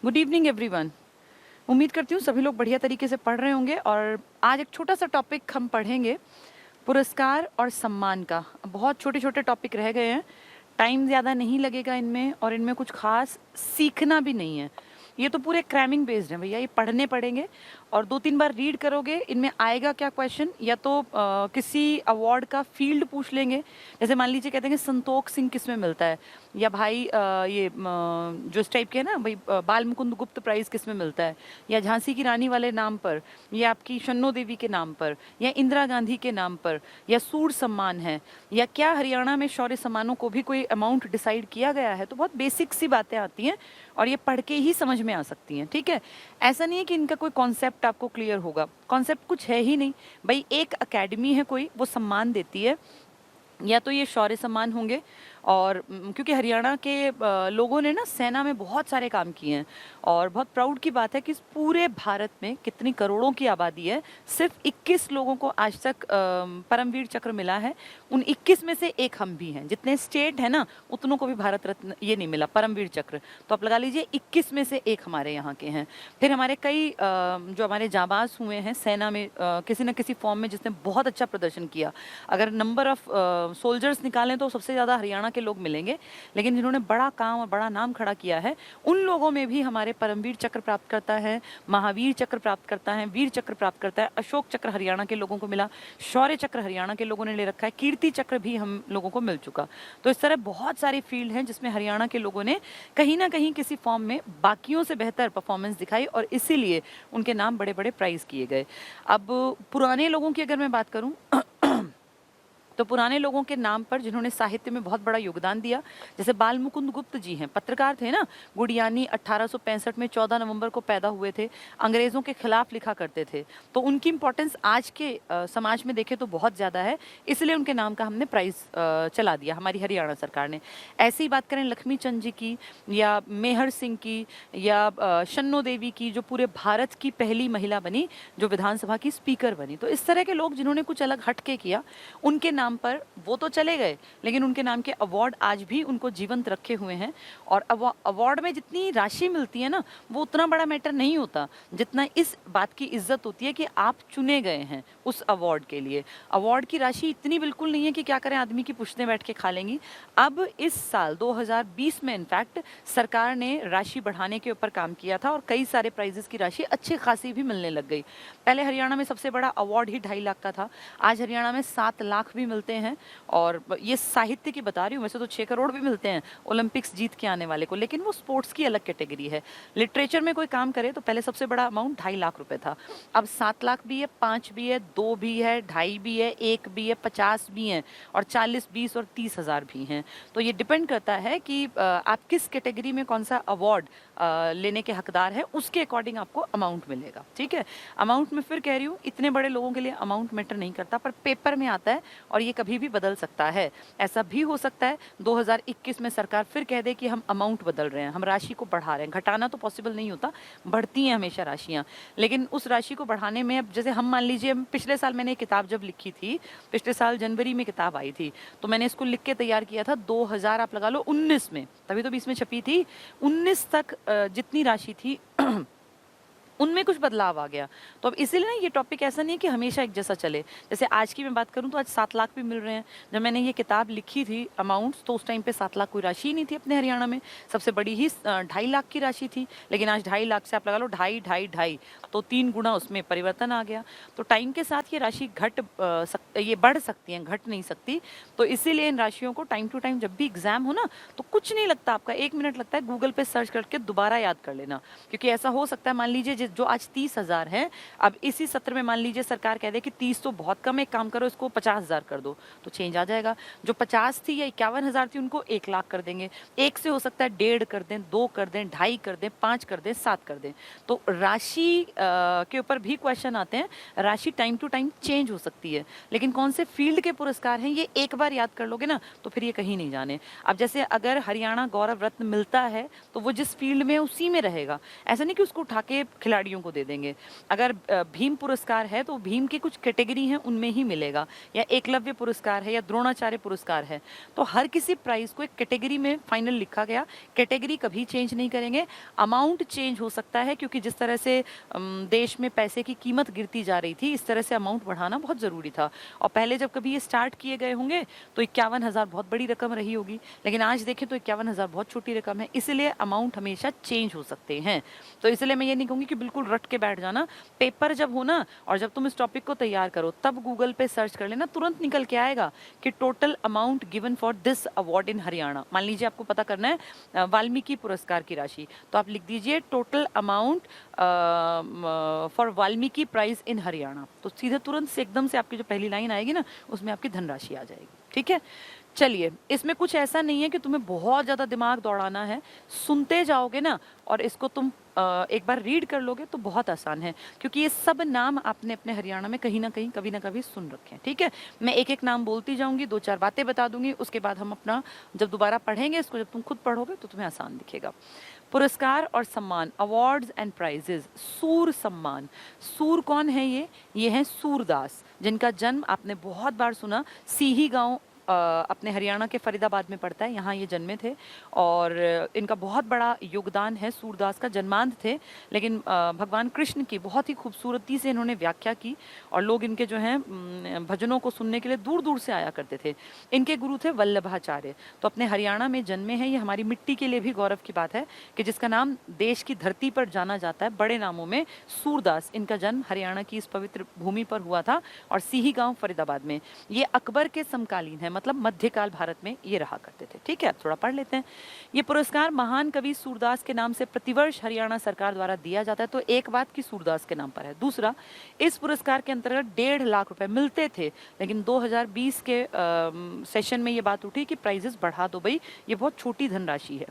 Good evening everyone. उम्मीद करती हूँ सभी लोग बढ़िया तरीके से पढ़ रहे होंगे और आज एक छोटा सा टॉपिक हम पढ़ेंगे, पुरस्कार और सम्मान का। बहुत छोटे छोटे टॉपिक रह गए हैं, टाइम ज़्यादा नहीं लगेगा इनमें और इनमें कुछ खास सीखना भी नहीं है। ये तो पूरे क्रैमिंग बेस्ड है भैया, ये पढ़ने पड़ेंगे और 2-3 बार रीड करोगे। इनमें आएगा क्या क्वेश्चन, या तो किसी अवार्ड का फील्ड पूछ लेंगे, जैसे मान लीजिए कहते हैं कि संतोख सिंह किस में मिलता है, या भाई जो इस टाइप के है ना भाई, बाल मुकुंद गुप्त प्राइज किस में मिलता है, या झांसी की रानी वाले नाम पर, या आपकी शन्नो देवी के नाम पर, या इंदिरा गांधी के नाम पर, या सूर सम्मान है, या क्या हरियाणा में शौर्य सम्मानों को भी कोई अमाउंट डिसाइड किया गया है। तो बहुत बेसिक सी बातें आती हैं और ये पढ़ के ही समझ में आ सकती हैं। ठीक है, ऐसा नहीं है कि इनका कोई कॉन्सेप्ट आपको क्लियर होगा, कॉन्सेप्ट कुछ है ही नहीं भाई। एक एकेडमी है कोई, वो सम्मान देती है, या तो ये शौर्य सम्मान होंगे, और क्योंकि हरियाणा के लोगों ने ना सेना में बहुत सारे काम किए हैं और बहुत प्राउड की बात है कि इस पूरे भारत में कितनी करोड़ों की आबादी है, सिर्फ 21 लोगों को आज तक परमवीर चक्र मिला है। उन 21 में से एक हम भी हैं। जितने स्टेट है ना उतनों को भी भारत रत्न ये नहीं मिला, परमवीर चक्र। तो आप लगा लीजिए 21 में से एक हमारे यहाँ के हैं। फिर हमारे कई जो हमारे जाबाज हुए हैं सेना में किसी न किसी फॉर्म में, जिसने बहुत अच्छा प्रदर्शन किया। अगर नंबर ऑफ सोल्जर्स निकालें तो सबसे ज़्यादा हरियाणा के लोग मिलेंगे, लेकिन जिन्होंने बड़ा काम और बड़ा नाम खड़ा किया है उन लोगों में भी हमारे परमवीर चक्र प्राप्त करता है, महावीर चक्र प्राप्त करता है, वीर चक्र प्राप्त करता है, अशोक चक्र हरियाणा के लोगों को मिला, शौर्य चक्र हरियाणा के लोगों ने ले रखा है, कीर्ति चक्र भी हम लोगों को मिल चुका। तो इस तरह बहुत सारी फील्ड हैं जिसमें हरियाणा के लोगों ने कहीं ना कहीं किसी फॉर्म में बाकियों से बेहतर परफॉर्मेंस दिखाई और इसीलिए उनके नाम बड़े बड़े प्राइज किए गए। अब पुराने लोगों की अगर मैं बात करूं तो पुराने लोगों के नाम पर जिन्होंने साहित्य में बहुत बड़ा योगदान दिया, जैसे बाल मुकुंद गुप्त जी हैं, पत्रकार थे ना, गुड़ियानी 1865 में 14 नवंबर को पैदा हुए थे, अंग्रेज़ों के खिलाफ लिखा करते थे। तो उनकी इंपॉर्टेंस आज के समाज में देखें तो बहुत ज़्यादा है, इसलिए उनके नाम का हमने प्राइज़ चला दिया हमारी हरियाणा सरकार ने। ऐसी ही बात करें लक्ष्मी चंद जी की, या मेहर सिंह की, या शन्नो देवी की, जो पूरे भारत की पहली महिला बनी जो विधानसभा की स्पीकर बनी। तो इस तरह के लोग जिन्होंने कुछ अलग हटके किया, उनके नाम पर वो तो चले गए, लेकिन उनके नाम के अवार्ड आज भी उनको जीवंत रखे हुए हैं। और अवार्ड में जितनी राशि मिलती है ना, वो उतना बड़ा मैटर नहीं होता जितना इस बात की इज्जत होती है कि आप चुने गए हैं उस अवार्ड के लिए। अवार्ड की राशि इतनी बिल्कुल नहीं है कि क्या करें, आदमी की पुश्तें बैठ के खा लेंगी। अब इस साल 2020 में इनफैक्ट सरकार ने राशि बढ़ाने के ऊपर काम किया था और कई सारे प्राइजेस की राशि अच्छी खासी भी मिलने लग गई। पहले हरियाणा में सबसे बड़ा अवार्ड ही 2.5 लाख का था, आज हरियाणा में 7 लाख भी मिलते हैं। और ये साहित्य की बता रही हूँ, वैसे तो 6 करोड़ भी मिलते हैं ओलंपिक्स जीत के आने वाले को, लेकिन वो स्पोर्ट्स की अलग कैटेगरी है। लिटरेचर में कोई काम करे तो पहले सबसे बड़ा अमाउंट 2.5 लाख रुपए था, अब 7 लाख भी है, 5 भी है, 2 भी है, 2.5 भी है, 1 भी है, 50 भी हैं, और 40, 20 और 30 हज़ार भी हैं। तो ये डिपेंड करता है कि आप किस कैटेगरी में कौन सा अवार्ड लेने के हकदार है, उसके अकॉर्डिंग आपको अमाउंट मिलेगा। ठीक है, अमाउंट में फिर कह रही हूँ, इतने बड़े लोगों के लिए अमाउंट मैटर नहीं करता, पर पेपर में आता है और ये कभी भी बदल सकता है। ऐसा भी हो सकता है 2021 में सरकार फिर कह दे कि हम अमाउंट बदल रहे हैं, हम राशि को बढ़ा रहे हैं। घटाना तो पॉसिबल नहीं होता, बढ़ती हैं हमेशा राशियाँ, लेकिन उस राशि को बढ़ाने में अब जैसे हम मान लीजिए, पिछले साल मैंने किताब जब लिखी थी, पिछले साल जनवरी में किताब आई थी, तो मैंने इसको लिख के तैयार किया था 2000 आप लगा लो 19 में, तभी तो 20 में छपी थी। 19 तक जितनी राशि थी उनमें कुछ बदलाव आ गया। तो अब इसीलिए ना ये टॉपिक ऐसा नहीं है कि हमेशा एक जैसा चले। जैसे आज की मैं बात करूं तो आज 7 लाख भी मिल रहे हैं। जब मैंने ये किताब लिखी थी अमाउंट्स, तो उस टाइम पे 7 लाख कोई राशि ही नहीं थी अपने हरियाणा में, सबसे बड़ी ही 2.5 लाख की राशि थी। लेकिन आज 2.5 लाख से आप लगा लो 2.5, 2.5, 2.5, तो 3 गुना उसमें परिवर्तन आ गया। तो टाइम के साथ ये राशि ये बढ़ सकती है, घट नहीं सकती। तो इसीलिए इन राशियों को टाइम टू टाइम, जब भी एग्जाम हो ना, तो कुछ नहीं लगता आपका, 1 मिनट लगता है, गूगल पे सर्च करके दोबारा याद कर लेना। क्योंकि ऐसा हो सकता है, मान लीजिए जो आज 30,000 है, अब इसी सत्र में मान लीजिए सरकार कह दे कि 30 तो बहुत कम है, एक काम करो इसको 50,000 कर दो, तो चेंज आ जाएगा। जो 50 थी या 51,000 थी उनको 1 लाख कर देंगे। एक से हो सकता है 1.5 कर दें, 2 कर दें, 2.5 कर दें, 5 कर दें, 7 कर दें। तो राशि के ऊपर भी क्वेश्चन आते हैं। राशि टाइम टू टाइम चेंज हो सकती है, लेकिन कौन से फील्ड के पुरस्कार हैं ये एक बार याद कर लोगे ना, तो फिर ये कहीं नहीं जाने। अब जैसे अगर हरियाणा गौरव रत्न मिलता है तो वो जिस फील्ड में उसी में रहेगा, ऐसा नहीं कि उसको उठा के खिला खिलाड़ियों को दे देंगे। अगर भीम पुरस्कार है तो भीम की कुछ कैटेगरी हैं उनमें ही मिलेगा, या एकलव्य पुरस्कार है या द्रोणाचार्य पुरस्कार है, तो हर किसी प्राइज को एक कैटेगरी में फाइनल लिखा गया। कैटेगरी कभी चेंज नहीं करेंगे, अमाउंट चेंज हो सकता है क्योंकि जिस तरह से देश में पैसे की कीमत गिरती जा रही थी, इस तरह से अमाउंट बढ़ाना बहुत ज़रूरी था। और पहले जब कभी ये स्टार्ट किए गए होंगे तो 51,000 बहुत बड़ी रकम रही होगी, लेकिन आज देखें तो 51,000 बहुत छोटी रकम है, इसलिए अमाउंट हमेशा चेंज हो सकते हैं। तो इसलिए मैं ये नहीं कहूँगी कि बिल्कुल रट के बैठ जाना। पेपर जब हो ना और जब तुम इस टॉपिक को तैयार करो तब गूगल पे सर्च कर लेना, तुरंत निकल के आएगा कि total amount given for this award in Haryana. मान लीजिए आपको पता करना है वाल्मीकि पुरस्कार की राशि, तो आप लिख दीजिए total amount for Valmiki prize in Haryana, तो सीधे तुरंत से एकदम से आपकी जो पहली लाइन आएगी ना उसमें आपकी धनराशि आ जाएगी। ठीक है, चलिए, इसमें कुछ ऐसा नहीं है कि तुम्हें बहुत ज़्यादा दिमाग दौड़ाना है, सुनते जाओगे ना और इसको तुम एक बार रीड कर लोगे तो बहुत आसान है, क्योंकि ये सब नाम आपने अपने हरियाणा में कहीं ना कहीं कभी ना कभी सुन रखे हैं। ठीक है, मैं एक एक नाम बोलती जाऊंगी, 2-4 बातें बता दूंगी, उसके बाद हम अपना जब दोबारा पढ़ेंगे इसको, जब तुम खुद पढ़ोगे तो तुम्हें आसान दिखेगा। पुरस्कार और सम्मान, अवार्ड्स एंड प्राइजेस। सूर सम्मान, सूर कौन है? ये हैं सूरदास, जिनका जन्म आपने बहुत बार सुना, सीही गांव अपने हरियाणा के फरीदाबाद में पड़ता है, यहाँ ये जन्मे थे और इनका बहुत बड़ा योगदान है। सूरदास का जन्मांध थे, लेकिन भगवान कृष्ण की बहुत ही खूबसूरती से इन्होंने व्याख्या की और लोग इनके जो हैं भजनों को सुनने के लिए दूर दूर से आया करते थे। इनके गुरु थे वल्लभाचार्य, तो अपने हरियाणा में जन्मे हैं। ये हमारी मिट्टी के लिए भी गौरव की बात है कि जिसका नाम देश की धरती पर जाना जाता है बड़े नामों में, सूरदास, इनका जन्म हरियाणा की इस पवित्र भूमि पर हुआ था और सीही गाँव फरीदाबाद में। ये अकबर के समकालीन है, मतलब मध्यकाल भारत में ये रहा करते थे। ठीक है, थोड़ा पढ़ लेते हैं। ये पुरस्कार महान कवि सूरदास के नाम से प्रतिवर्ष हरियाणा सरकार द्वारा दिया जाता है, तो एक बात की सूरदास के नाम पर है। दूसरा, इस पुरस्कार के अंतर्गत 1.5 लाख रुपए मिलते थे, लेकिन 2020 के सेशन में ये बात उठी कि प्राइजेस बढ़ा दो भाई, ये बहुत छोटी धनराशि है,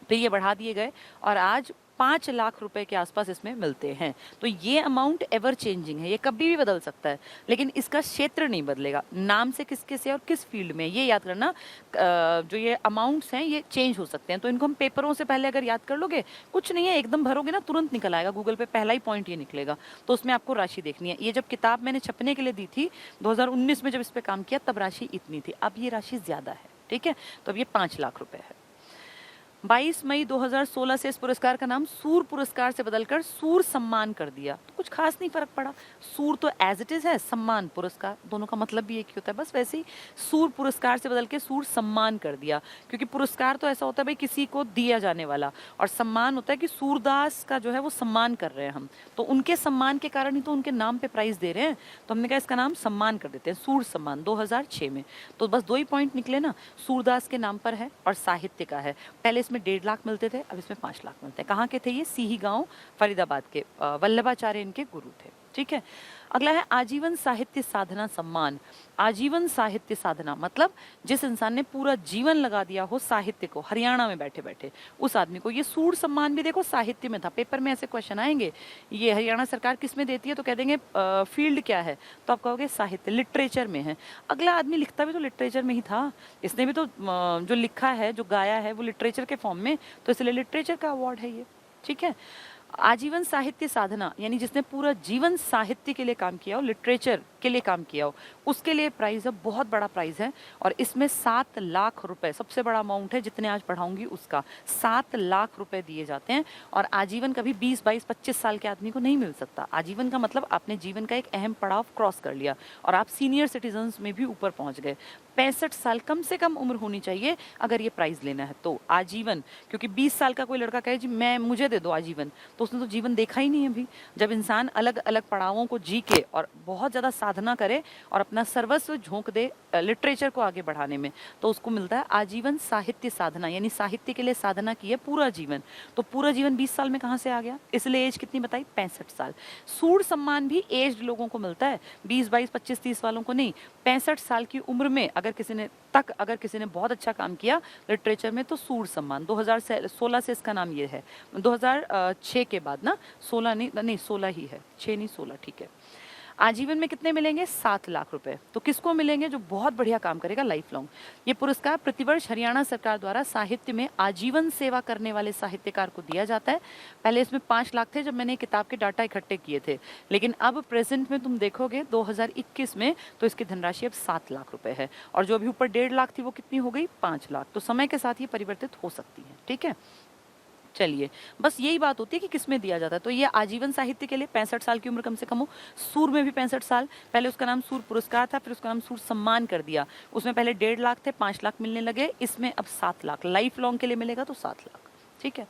तो ये बढ़ा दिए गए और आज 5 लाख रुपए के आसपास इसमें मिलते हैं। तो ये अमाउंट एवर चेंजिंग है, ये कभी भी बदल सकता है, लेकिन इसका क्षेत्र नहीं बदलेगा। नाम से किसके से और किस फील्ड में, ये याद करना। जो ये अमाउंट्स हैं ये चेंज हो सकते हैं, तो इनको हम पेपरों से पहले अगर याद कर लोगे, कुछ नहीं है, एकदम भरोगे ना तुरंत निकल आएगा, गूगल पे पहला ही पॉइंट ये निकलेगा। तो उसमें आपको राशि देखनी है। ये जब किताब मैंने छपने के लिए दी थी 2019 में, जब इस पर काम किया तब राशि इतनी थी, अब ये राशि ज्यादा है। ठीक है, तो अब ये 5 लाख रुपए है। 22 मई 2016 से इस पुरस्कार का नाम सूर पुरस्कार से बदलकर सूर सम्मान कर दिया, तो कुछ खास नहीं फर्क पड़ा। सूर तो एज इट इज है, सम्मान पुरस्कार, दोनों का मतलब भी एक ही होता है, बस वैसे ही सूर पुरस्कार से बदल के सूर सम्मान कर दिया, क्योंकि पुरस्कार तो ऐसा होता है भाई किसी को दिया जाने वाला, और सम्मान होता है कि सूरदास का जो है वो सम्मान कर रहे हैं हम, तो उनके सम्मान के कारण ही तो उनके नाम पे प्राइज दे रहे हैं, तो हमने कहा इसका नाम सम्मान कर देते हैं, सूर सम्मान 2006 में। तो बस 2 ही पॉइंट निकले ना, सूरदास के नाम पर है और साहित्य का है। पहले इसमें 1.5 लाख मिलते थे, अब इसमें 5 लाख मिलते हैं। कहाँ के थे ये? सीही गांव फरीदाबाद के, वल्लभाचार्य इनके गुरु थे। ठीक है, अगला है आजीवन साहित्य साधना सम्मान। आजीवन साहित्य साधना मतलब जिस इंसान ने पूरा जीवन लगा दिया हो साहित्य को, हरियाणा में बैठे बैठे, उस आदमी को। ये सूर सम्मान भी देखो साहित्य में था, पेपर में ऐसे क्वेश्चन आएंगे, ये हरियाणा सरकार किस में देती है, तो कह देंगे फील्ड क्या है, तो आप कहोगे साहित्य, लिटरेचर में है। अगला आदमी लिखता भी तो लिटरेचर में ही था, इसने भी तो जो लिखा है, जो गाया है, वो लिटरेचर के फॉर्म में, तो इसलिए लिटरेचर का अवार्ड है ये। ठीक है, आजीवन साहित्य साधना यानी जिसने पूरा जीवन साहित्य के लिए काम किया हो, लिटरेचर के लिए काम किया हो, उसके लिए प्राइज है, बहुत बड़ा प्राइज है, और इसमें 7 लाख रुपए सबसे बड़ा अमाउंट है, जितने आज पढ़ाऊंगी उसका 7 लाख रुपए दिए जाते हैं। और आजीवन कभी 20, 22, 25 साल के आदमी को नहीं मिल सकता। आजीवन का मतलब आपने जीवन का एक अहम पड़ाव क्रॉस कर लिया और आप सीनियर सिटीजन में भी ऊपर पहुंच गए। 65 साल कम से कम उम्र होनी चाहिए अगर ये प्राइज लेना है तो आजीवन, क्योंकि 20 साल का कोई लड़का कहे जी मुझे दे दो आजीवन, तो उसने तो जीवन देखा ही नहीं अभी। जब इंसान अलग अलग पड़ावों को जी के और बहुत ज़्यादा साधना करे और अपना सर्वस्व झोंक दे लिटरेचर को आगे बढ़ाने में, तो उसको मिलता है आजीवन साहित्य साधना, यानी साहित्य के लिए साधना की है पूरा जीवन। तो पूरा जीवन 20 साल में कहाँ से आ गया, इसलिए एज कितनी बताई, 65 साल। सूर सम्मान भी एज्ड लोगों को मिलता है, 20, 22, 25, 30 वालों को नहीं। 65 साल की उम्र में अगर किसी ने बहुत अच्छा काम किया लिटरेचर में, तो सूर सम्मान 2016 से इसका नाम ये है, 2006 के बाद ना, 16 नहीं 16 ही है, 6 नहीं 16, ठीक है। आजीवन में कितने मिलेंगे? 7 लाख रुपए। तो किसको मिलेंगे? जो बहुत बढ़िया काम करेगा लाइफ लॉन्ग। ये पुरस्कार प्रतिवर्ष हरियाणा सरकार द्वारा साहित्य में आजीवन सेवा करने वाले साहित्यकार को दिया जाता है। पहले इसमें 5 लाख थे जब मैंने किताब के डाटा इकट्ठे किए थे, लेकिन अब प्रेजेंट में तुम देखोगे 2021 में तो इसकी धनराशि अब 7 लाख रुपए है, और जो अभी ऊपर 1.5 लाख थी वो कितनी हो गई? 5 लाख। तो समय के साथ ये परिवर्तित हो सकती है। ठीक है, चलिए, बस यही बात होती है कि किसमें दिया जाता है। तो ये आजीवन साहित्य के लिए 65 साल की उम्र कम से कम हो। सूर में भी 65 साल, पहले उसका नाम सूर पुरस्कार था, फिर उसका नाम सूर सम्मान कर दिया। उसमें पहले 1.5 लाख थे, 5 लाख मिलने लगे, इसमें अब 7 लाख लाइफ लॉन्ग के लिए मिलेगा, तो 7 लाख। ठीक है।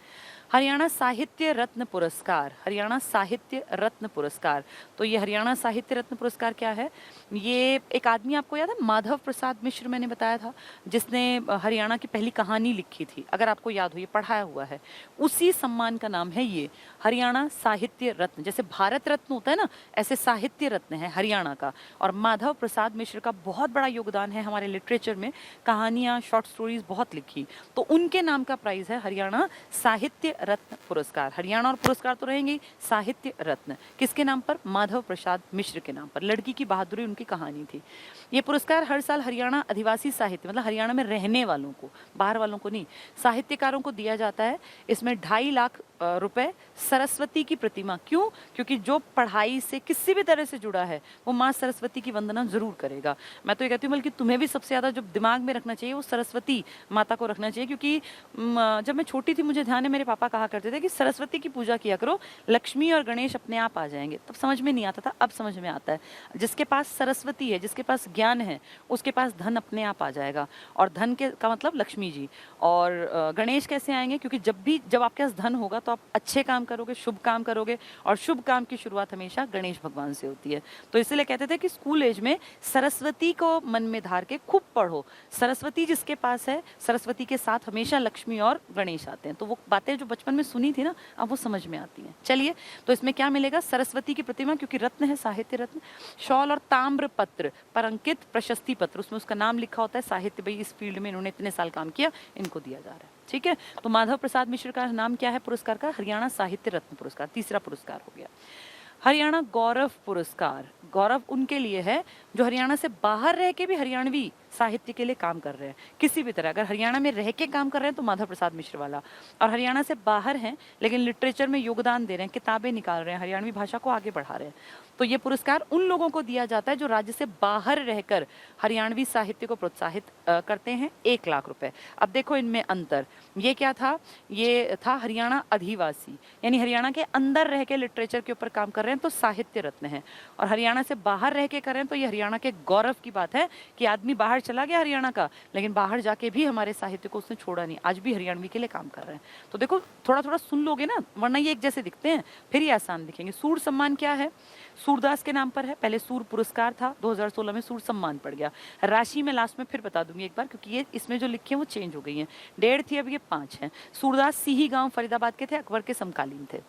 हरियाणा साहित्य रत्न पुरस्कार, हरियाणा साहित्य रत्न पुरस्कार। तो ये हरियाणा साहित्य रत्न पुरस्कार क्या है? ये एक आदमी, आपको याद है माधव प्रसाद मिश्र, मैंने बताया था, जिसने हरियाणा की पहली कहानी लिखी थी, अगर आपको याद हो, ये पढ़ाया हुआ है। उसी सम्मान का नाम है ये हरियाणा साहित्य रत्न। जैसे भारत रत्न होता है ना, ऐसे साहित्य रत्न है हरियाणा का। और माधव प्रसाद मिश्र का बहुत बड़ा योगदान है हमारे लिटरेचर में, कहानियाँ, शॉर्ट स्टोरीज बहुत लिखी, तो उनके नाम का प्राइज है हरियाणा साहित्य रत्न पुरस्कार। हरियाणा और पुरस्कार तो रहेंगे, साहित्य रत्न किसके नाम पर? माधव प्रसाद मिश्र के नाम पर। लड़की की बहादुरी उनकी कहानी थी। ये पुरस्कार हर साल हरियाणा आदिवासी साहित्य, मतलब हरियाणा में रहने वालों को, बाहर वालों को नहीं, साहित्यकारों को दिया जाता है। इसमें 2.5 लाख रुपए सरस्वती की प्रतिमा। क्यों? क्योंकि जो पढ़ाई से किसी भी तरह से जुड़ा है वो माँ सरस्वती की वंदना जरूर करेगा। मैं तो ये कहती हूँ बल्कि तुम्हें भी सबसे ज्यादा जो दिमाग में रखना चाहिए वो सरस्वती माता को रखना चाहिए, क्योंकि जब मैं छोटी थी मुझे ध्यान है मेरे पापा कहा करते थे कि सरस्वती की पूजा किया करो, लक्ष्मी और गणेश अपने आप आ जाएंगे। तब समझ में नहीं आता था, अब समझ में आता है। जिसके पास सरस्वती है, जिसके पास ज्ञान है, उसके पास धन अपने आप आ जाएगा। और धन के का मतलब लक्ष्मी जी। और गणेश कैसे आएंगे? क्योंकि जब आपके पास धन होगा तो आप अच्छे काम करोगे, शुभ काम करोगे, और शुभ काम की शुरुआत हमेशा गणेश भगवान से होती है। तो इसलिए कहते थे कि स्कूल एज में सरस्वती को मन में धार के खूब पढ़ो। सरस्वती जिसके पास है, सरस्वती के साथ हमेशा लक्ष्मी और गणेश आते हैं। तो वो बातें जो बचपन में सुनी थी ना, अब वो समझ में आती हैं। चलिए, तो इसमें क्या मिलेगा? सरस्वती की प्रतिमा, क्योंकि रत्न है, साहित्य रत्न। शॉल और ताम्र पत्र पर अंकित प्रशस्ति पत्र, उसमें उसका नाम लिखा होता है, साहित्य, भाई इस फील्ड में इन्होंने इतने साल काम किया, इनको दिया जा रहा है। ठीक है, तो माधव प्रसाद मिश्र का नाम क्या है पुरस्कार का? हरियाणा साहित्य रत्न पुरस्कार। तीसरा पुरस्कार हो गया हरियाणा गौरव पुरस्कार। गौरव उनके लिए है जो हरियाणा से बाहर रह के भी हरियाणवी साहित्य के लिए काम कर रहे हैं, किसी भी तरह। अगर हरियाणा में रह के काम कर रहे हैं तो माधव प्रसाद मिश्र वाला, और हरियाणा से बाहर हैं लेकिन लिटरेचर में योगदान दे रहे हैं, किताबें निकाल रहे हैं, हरियाणवी भाषा को आगे बढ़ा रहे हैं, तो ये पुरस्कार उन लोगों को दिया जाता है जो राज्य से बाहर रहकर हरियाणवी साहित्य को प्रोत्साहित करते हैं। 1 लाख रुपए। अब देखो इनमें अंतर, ये क्या था? ये था हरियाणा अधिवासी, यानी हरियाणा के अंदर रह के लिटरेचर के ऊपर काम कर रहे हैं तो साहित्य रत्न है। और हरियाणा से बाहर रह के कर रहे हैं तो ये हरियाणा के गौरव की बात है कि आदमी बाहर चला गया हरियाणा का, लेकिन बाहर जाके भी हमारे साहित्य को उसने छोड़ा नहीं, आज भी हरियाणवी के लिए काम कर रहे हैं। तो देखो थोड़ा थोड़ा सुन लोगे ना, वरना ये एक जैसे दिखते हैं, फिर ये आसान दिखेंगे। सूर सम्मान क्या है? सूरदास के नाम पर है, पहले सूर पुरस्कार था, 2016 में सूर सम्मान पड़ गया। राशि में लास्ट में फिर बता दूंगी एक बार, क्योंकि ये इसमें जो लिखे हैं वो चेंज हो गई हैं। 1.5 थी, अब ये 5 है। सूरदास सिही गांव फरीदाबाद के थे, अकबर के समकालीन थे।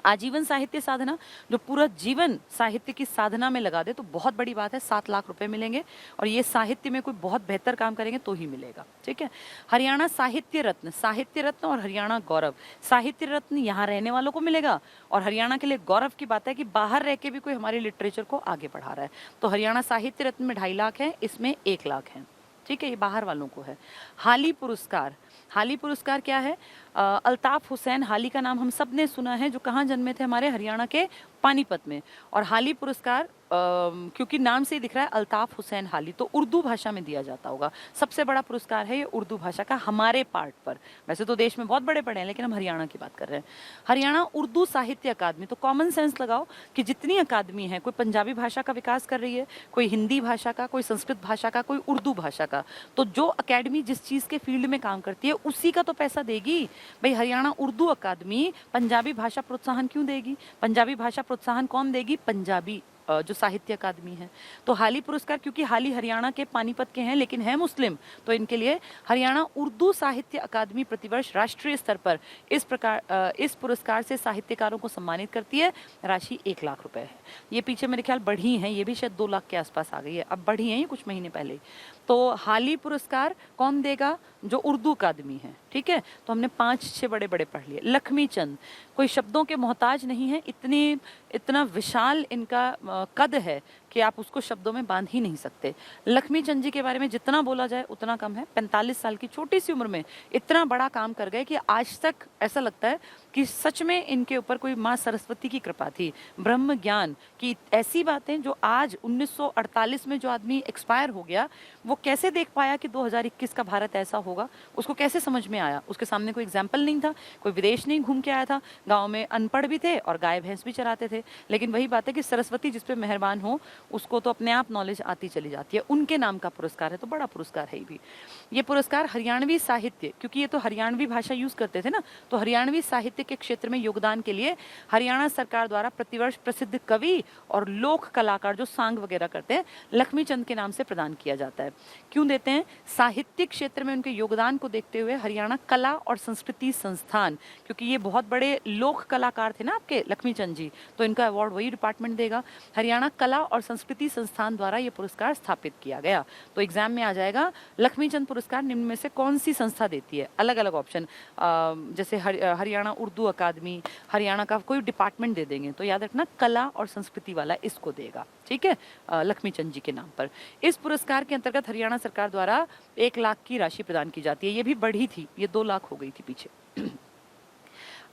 आजीवन साहित्य साधना, जो पूरा जीवन साहित्य की साधना में लगा दे तो बहुत बड़ी बात है, 7 लाख रुपए मिलेंगे, और ये साहित्य में कोई बहुत बेहतर काम करेंगे तो ही मिलेगा। ठीक है। हरियाणा साहित्य रत्न और हरियाणा गौरव। साहित्य रत्न यहाँ रहने वालों को मिलेगा, और हरियाणा के लिए गौरव की बात है कि बाहर रह के भी कोई हमारे लिटरेचर को आगे बढ़ा रहा है। तो हरियाणा साहित्य रत्न में 2.5 लाख है, इसमें 1 लाख है। ठीक है, ये बाहर वालों को है। हाली पुरस्कार। हाली पुरस्कार क्या है? अल्ताफ हुसैन हाली का नाम हम सब ने सुना है, जो कहाँ जन्मे थे? हमारे हरियाणा के पानीपत में। और हाली पुरस्कार क्योंकि नाम से ही दिख रहा है अल्ताफ हुसैन हाली, तो उर्दू भाषा में दिया जाता होगा। सबसे बड़ा पुरस्कार है ये उर्दू भाषा का हमारे पार्ट पर। वैसे तो देश में बहुत बड़े बड़े हैं, लेकिन हम हरियाणा की बात कर रहे हैं। हरियाणा उर्दू साहित्य अकादमी। तो कॉमन सेंस लगाओ कि जितनी अकादमी है, कोई पंजाबी भाषा का विकास कर रही है, कोई हिंदी भाषा का, कोई संस्कृत भाषा का, कोई उर्दू भाषा का, तो जो अकेडमी जिस चीज़ के फील्ड में काम करती है उसी का तो पैसा देगी। भाई हरियाणा उर्दू अकादमी पंजाबी भाषा प्रोत्साहन क्यों देगी? पंजाबी भाषा प्रोत्साहन कौन देगी? पंजाबी जो साहित्य अकादमी है। तो हाली पुरस्कार, क्योंकि हाली हरियाणा के पानीपत के हैं लेकिन है मुस्लिम, तो इनके लिए हरियाणा उर्दू साहित्य अकादमी प्रतिवर्ष राष्ट्रीय स्तर पर इस पुरस्कार से साहित्यकारों को सम्मानित करती है। राशि 1 लाख रुपए है। ये पीछे मेरे ख्याल बढ़ी है, ये भी शायद 2 लाख के आसपास आ गई है, अब बढ़ी है ये कुछ महीने पहले। तो हाली पुरस्कार कौन देगा? जो उर्दू अकादमी है, ठीक है। तो हमने 5-6 बड़े बड़े पढ़ लिए। लक्ष्मी चंद कोई शब्दों के मोहताज नहीं है, इतना विशाल इनका कद है कि आप उसको शब्दों में बांध ही नहीं सकते। लक्ष्मी चंद जी के बारे में जितना बोला जाए उतना कम है। 45 साल की छोटी सी उम्र में इतना बड़ा काम कर गए कि आज तक ऐसा लगता है कि सच में इनके ऊपर कोई माँ सरस्वती की कृपा थी। ब्रह्म ज्ञान की ऐसी बातें जो आज 1948 में जो आदमी एक्सपायर हो गया, वो कैसे देख पाया कि 2021 का भारत ऐसा होगा, उसको कैसे समझ में आया। उसके सामने कोई एग्जाम्पल नहीं था, कोई विदेश नहीं घूम के आया था, गाँव में अनपढ़ भी थे और गाय भैंस भी चराते थे। लेकिन वही बात है कि सरस्वती जिस पे मेहरबान हो उसको तो अपने आप नॉलेज आती चली जाती है। उनके नाम का पुरस्कार है, तो बड़ा पुरस्कार है भी। ये पुरस्कार हरियाणवी साहित्य, क्योंकि ये तो हरियाणवी भाषा यूज करते थे ना, तो हरियाणवी साहित्य के क्षेत्र में योगदान के लिए हरियाणा सरकार द्वारा प्रतिवर्ष प्रसिद्ध कवि और लोक कलाकार जो सांग वगैरह करते हैं, लक्ष्मी चंद के नाम से प्रदान किया जाता है। क्यों देते हैं? साहित्यिक क्षेत्र में उनके योगदान को देखते हुए हरियाणा कला और संस्कृति संस्थान, क्योंकि ये बहुत बड़े लोक कलाकार थे ना आपके लक्ष्मी चंद जी, तो इनका अवार्ड वही डिपार्टमेंट देगा। हरियाणा कला और संस्कृति संस्थान द्वारा ये पुरस्कार स्थापित किया गया। तो एग्जाम में आ जाएगा लक्ष्मी चंद पुरस्कार निम्न में से कौन सी संस्था देती है? अलग अलग ऑप्शन, जैसे हरियाणा उर्दू अकादमी, हरियाणा का कोई डिपार्टमेंट दे देंगे, तो याद रखना कला और संस्कृति वाला इसको देगा, ठीक है, लक्ष्मी चंद जी के नाम पर। इस पुरस्कार के अंतर्गत हरियाणा सरकार द्वारा 1 लाख की राशि प्रदान की जाती है। ये भी बढ़ी थी, ये 2 लाख हो गई थी पीछे।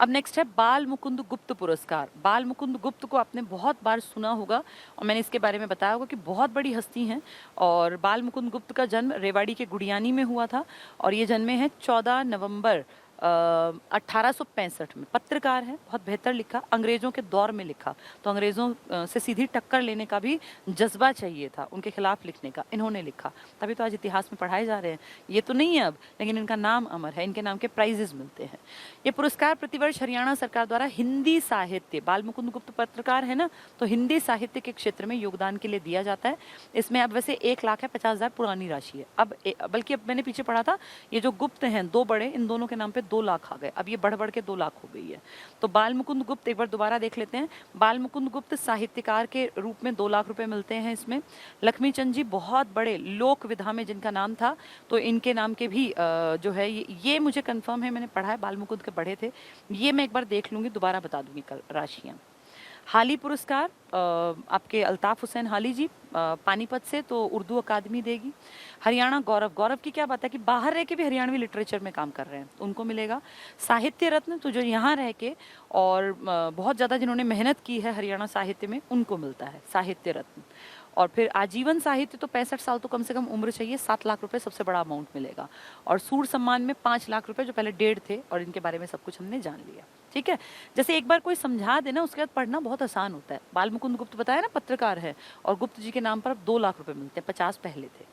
अब नेक्स्ट है बाल मुकुंद गुप्त पुरस्कार। बाल मुकुंद गुप्त को आपने बहुत बार सुना होगा और मैंने इसके बारे में बताया होगा कि बहुत बड़ी हस्ती हैं। और बाल मुकुंद गुप्त का जन्म रेवाड़ी के गुड़ियानी में हुआ था और ये जन्मे हैं 14 नवंबर 1865 में। पत्रकार है, बहुत बेहतर लिखा, अंग्रेजों के दौर में लिखा, तो अंग्रेजों से सीधी टक्कर लेने का भी जज्बा चाहिए था, उनके खिलाफ लिखने का, इन्होंने लिखा, तभी तो आज इतिहास में पढ़ाए जा रहे हैं। ये तो नहीं है अब, लेकिन इनका नाम अमर है, इनके नाम के प्राइजेस मिलते हैं। ये पुरस्कार प्रतिवर्ष हरियाणा सरकार द्वारा हिंदी साहित्य, बाल मुकुंद गुप्त पत्रकार है ना, तो हिंदी साहित्य के क्षेत्र में योगदान के लिए दिया जाता है। इसमें अब वैसे 1 लाख है, 50,000 पुरानी राशि है। अब बल्कि अब मैंने पीछे पढ़ा था, ये जो गुप्त हैं 2 बड़े, इन दोनों के नाम पे 2 लाख आ गए, अब ये बढ़ बढ़ के 2 लाख हो गई है। तो बाल मुकुंद गुप्त एक बार दोबारा देख लेते हैं। बाल मुकुंद गुप्त साहित्यकार के रूप में 2 लाख रुपए मिलते हैं इसमें। लक्ष्मी चंद जी बहुत बड़े लोक विधा में जिनका नाम था, तो इनके नाम के भी जो है ये मुझे कंफर्म है, मैंने पढ़ा है, बाल मुकुंद के पढ़े थे, ये मैं एक बार देख लूंगी, दोबारा बता दूंगी कल राशियां। हाली पुरस्कार आपके अल्ताफ हुसैन हाली जी पानीपत से, तो उर्दू अकादमी देगी। हरियाणा गौरव, गौरव की क्या बात है कि बाहर रह के भी हरियाणवी लिटरेचर में काम कर रहे हैं, तो उनको मिलेगा। साहित्य रत्न, तो जो यहाँ रह के और बहुत ज़्यादा जिन्होंने मेहनत की है हरियाणा साहित्य में, उनको मिलता है साहित्य रत्न। और फिर आजीवन साहित्य, तो 65 साल तो कम से कम उम्र चाहिए, 7 लाख रुपए सबसे बड़ा अमाउंट मिलेगा। और सूर सम्मान में 5 लाख रुपए, जो पहले 1.5 थे, और इनके बारे में सब कुछ हमने जान लिया, ठीक है। जैसे एक बार कोई समझा देना, उसके बाद पढ़ना बहुत आसान होता है। बाल मुकुंद गुप्त बताया ना, पत्रकार है, और गुप्त जी के नाम पर अब 2 लाख रुपए मिलते हैं, 50 पहले थे।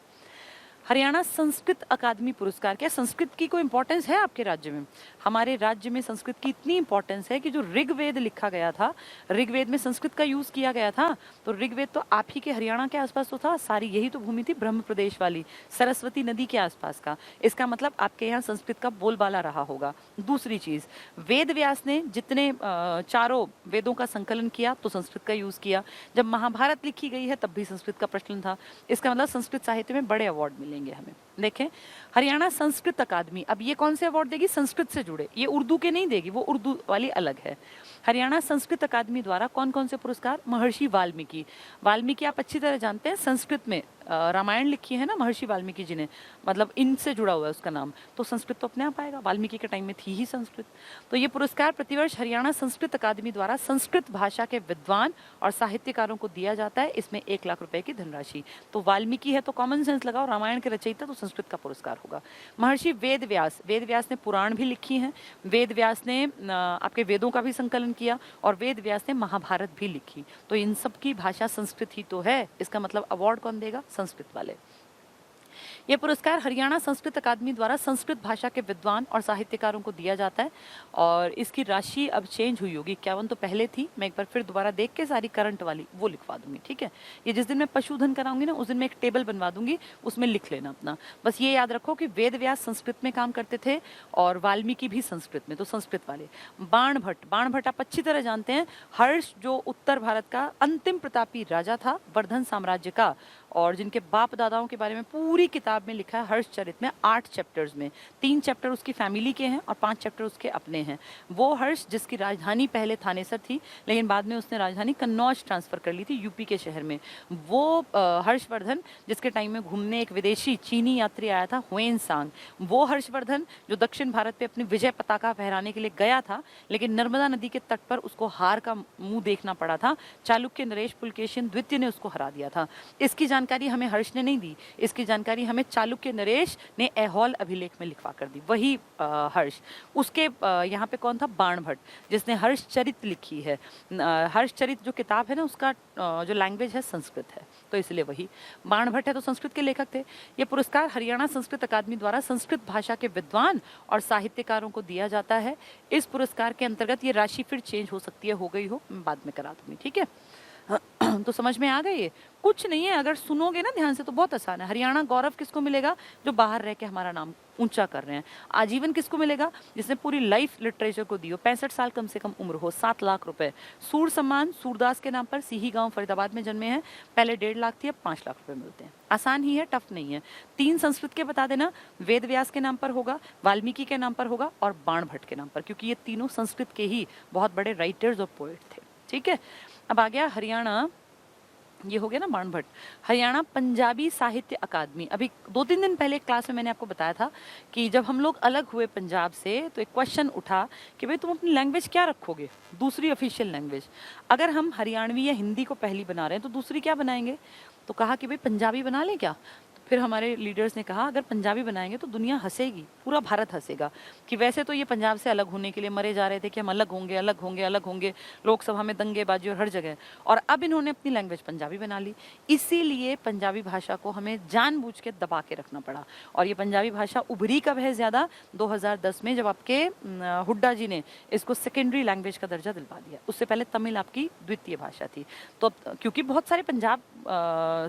हरियाणा संस्कृत अकादमी पुरस्कार, क्या संस्कृत की कोई इंपॉर्टेंस है आपके राज्य में? हमारे राज्य में संस्कृत की इतनी इंपॉर्टेंस है कि जो ऋग्वेद लिखा गया था, ऋग्वेद में संस्कृत का यूज किया गया था, तो ऋग्वेद तो आप ही के हरियाणा के आसपास तो था, सारी यही तो भूमि थी ब्रह्म प्रदेश वाली, सरस्वती नदी के आसपास का। इसका मतलब आपके यहाँ संस्कृत का बोलबाला रहा होगा। दूसरी चीज, वेद व्यास ने जितने चारों वेदों का संकलन किया, तो संस्कृत का यूज किया। जब महाभारत लिखी गई है तब भी संस्कृत का प्रचलन था। इसका मतलब संस्कृत साहित्य में बड़े अवार्ड मिलेंगे हमें। देखें, हरियाणा संस्कृत अकादमी, अब ये कौन से अवार्ड देगी? संस्कृत से जुड़े, ये उर्दू के नहीं देगी, वो उर्दू वाली अलग है। हरियाणा संस्कृत अकादमी द्वारा कौन कौन से पुरस्कार? महर्षि वाल्मीकि, वाल्मीकि आप अच्छी तरह जानते हैं, संस्कृत में रामायण लिखी है ना महर्षि वाल्मीकि जी ने, मतलब इनसे जुड़ा हुआ है उसका नाम, तो संस्कृत तो अपने आप आएगा, वाल्मीकि के टाइम में थी ही संस्कृत। तो ये पुरस्कार प्रतिवर्ष हरियाणा संस्कृत अकादमी द्वारा संस्कृत भाषा के विद्वान और साहित्यकारों को दिया जाता है। इसमें 1 लाख रुपए की धनराशि। तो वाल्मीकि है तो कॉमन सेंस लगाओ, रामायण के रचयिता, तो संस्कृत का पुरस्कार होगा। महर्षि वेद व्यास, वेद व्यास ने पुराण भी लिखी हैं, वेद व्यास ने आपके वेदों का भी संकलन किया, और वेद व्यास ने महाभारत भी लिखी, तो इन सब की भाषा संस्कृत ही तो है। इसका मतलब अवार्ड कौन देगा? संस्कृत वाले। यह पुरस्कार हरियाणा संस्कृत अकादमी द्वारा संस्कृत भाषा के विद्वान और साहित्यकारों को दिया जाता है, और इसकी राशि अब चेंज हुई होगी। 51 तो पहले थी, मैं एक बार फिर दोबारा देख के सारी करंट वाली वो लिखवा दूंगी, ठीक है। ये जिस दिन मैं पशुधन कराऊंगी ना, उस दिन मैं एक टेबल बनवा दूंगी, उसमें लिख लेना अपना। बस ये याद रखो कि वेद व्यास संस्कृत में काम करते थे और वाल्मीकि भी संस्कृत में, तो संस्कृत वाले। बाण भट्ट, बाण भट्ट आप अच्छी तरह जानते हैं, हर्ष जो उत्तर भारत का अंतिम प्रतापी राजा था, वर्धन साम्राज्य का, और जिनके बाप दादाओं के बारे में पूरी किताब में लिखा है हर्षचरित में 8 चैप्टर्स में। 3 चैप्टर उसकी फैमिली के हैं और 5 चैप्टर उसके अपने हैं। वो हर्ष जिसकी राजधानी पहले थानेसर थी, लेकिन बाद में उसने राजधानी कन्नौज ट्रांसफर कर ली थी यूपी के शहर में। वो हर्षवर्धन जिसके टाइम में घूमने एक विदेशी चीनी यात्री आया था ह्वेनसांग। वो हर्षवर्धन जो दक्षिण भारत पे अपनी विजय पताका फहराने के लिए गया था, लेकिन नर्मदा नदी के तट पर उसको हार का मुंह देखना पड़ा था। चालुक्य नरेश पुलकेशिन द्वितीय ने उसको हरा दिया था। इसकी जानकारी हमें हर्ष ने नहीं दी, इसकी जानकारी हमें चालुक्य नरेश ने ऐहोल अभिलेख में लिखवा कर दी। वही हर्ष। उसके यहाँ पे कौन था? बाणभट्ट, जिसने हर्षचरित लिखी है। हर्षचरित जो किताब है ना, उसका जो लैंग्वेज है संस्कृत है, तो इसलिए वही बाणभट्ट है, तो संस्कृत के लेखक थे। ये पुरस्कार हरियाणा संस्कृत अकादमी द्वारा संस्कृत भाषा के विद्वान और साहित्यकारों को दिया जाता है। इस पुरस्कार के अंतर्गत ये राशि फिर चेंज हो सकती है, हो गई हो, मैं बाद में करा दूंगी, ठीक है। तो समझ में आ गई है? कुछ नहीं है, अगर सुनोगे ना ध्यान से तो बहुत आसान है। हरियाणा गौरव किसको मिलेगा? जो बाहर रह के हमारा नाम ऊंचा कर रहे हैं। आजीवन किसको मिलेगा? जिसने पूरी लाइफ लिटरेचर को दी हो, 65 साल कम से कम उम्र हो, 7 लाख रुपए। सूर सम्मान सूरदास के नाम पर, सीही गांव फरीदाबाद में जन्मे हैं, पहले 1.5 लाख थी, अब 5 लाख रुपए मिलते हैं। आसान ही है, टफ नहीं है। 3 संस्कृत के बता देना, वेद व्यास के नाम पर होगा, वाल्मीकि के नाम पर होगा और बाणभट्ट के नाम पर, क्योंकि ये तीनों संस्कृत के ही बहुत बड़े राइटर्स और पोएट थे, ठीक है। अब आ गया हरियाणा, ये हो गया ना बाणभट्ट। हरियाणा पंजाबी साहित्य अकादमी। अभी 2-3 दिन पहले क्लास में मैंने आपको बताया था कि जब हम लोग अलग हुए पंजाब से तो एक क्वेश्चन उठा कि भाई तुम अपनी लैंग्वेज क्या रखोगे, दूसरी ऑफिशियल लैंग्वेज। अगर हम हरियाणवी या हिंदी को पहली बना रहे हैं तो दूसरी क्या बनाएंगे? तो कहा कि भाई पंजाबी बना लें क्या। फिर हमारे लीडर्स ने कहा अगर पंजाबी बनाएंगे तो दुनिया हंसेगी, पूरा भारत हंसेगा कि वैसे तो ये पंजाब से अलग होने के लिए मरे जा रहे थे कि हम अलग होंगे अलग होंगे अलग होंगे, लोकसभा में दंगेबाजी और हर जगह, और अब इन्होंने अपनी लैंग्वेज पंजाबी बना ली। इसीलिए पंजाबी भाषा को हमें जानबूझ के दबा के रखना पड़ा। और ये पंजाबी भाषा उभरी कब है ज़्यादा? 2010 में, जब आपके हुड्डा जी ने इसको सेकेंडरी लैंग्वेज का दर्जा दिलवा दिया। उससे पहले तमिल आपकी द्वितीय भाषा थी। तो क्योंकि बहुत सारे पंजाब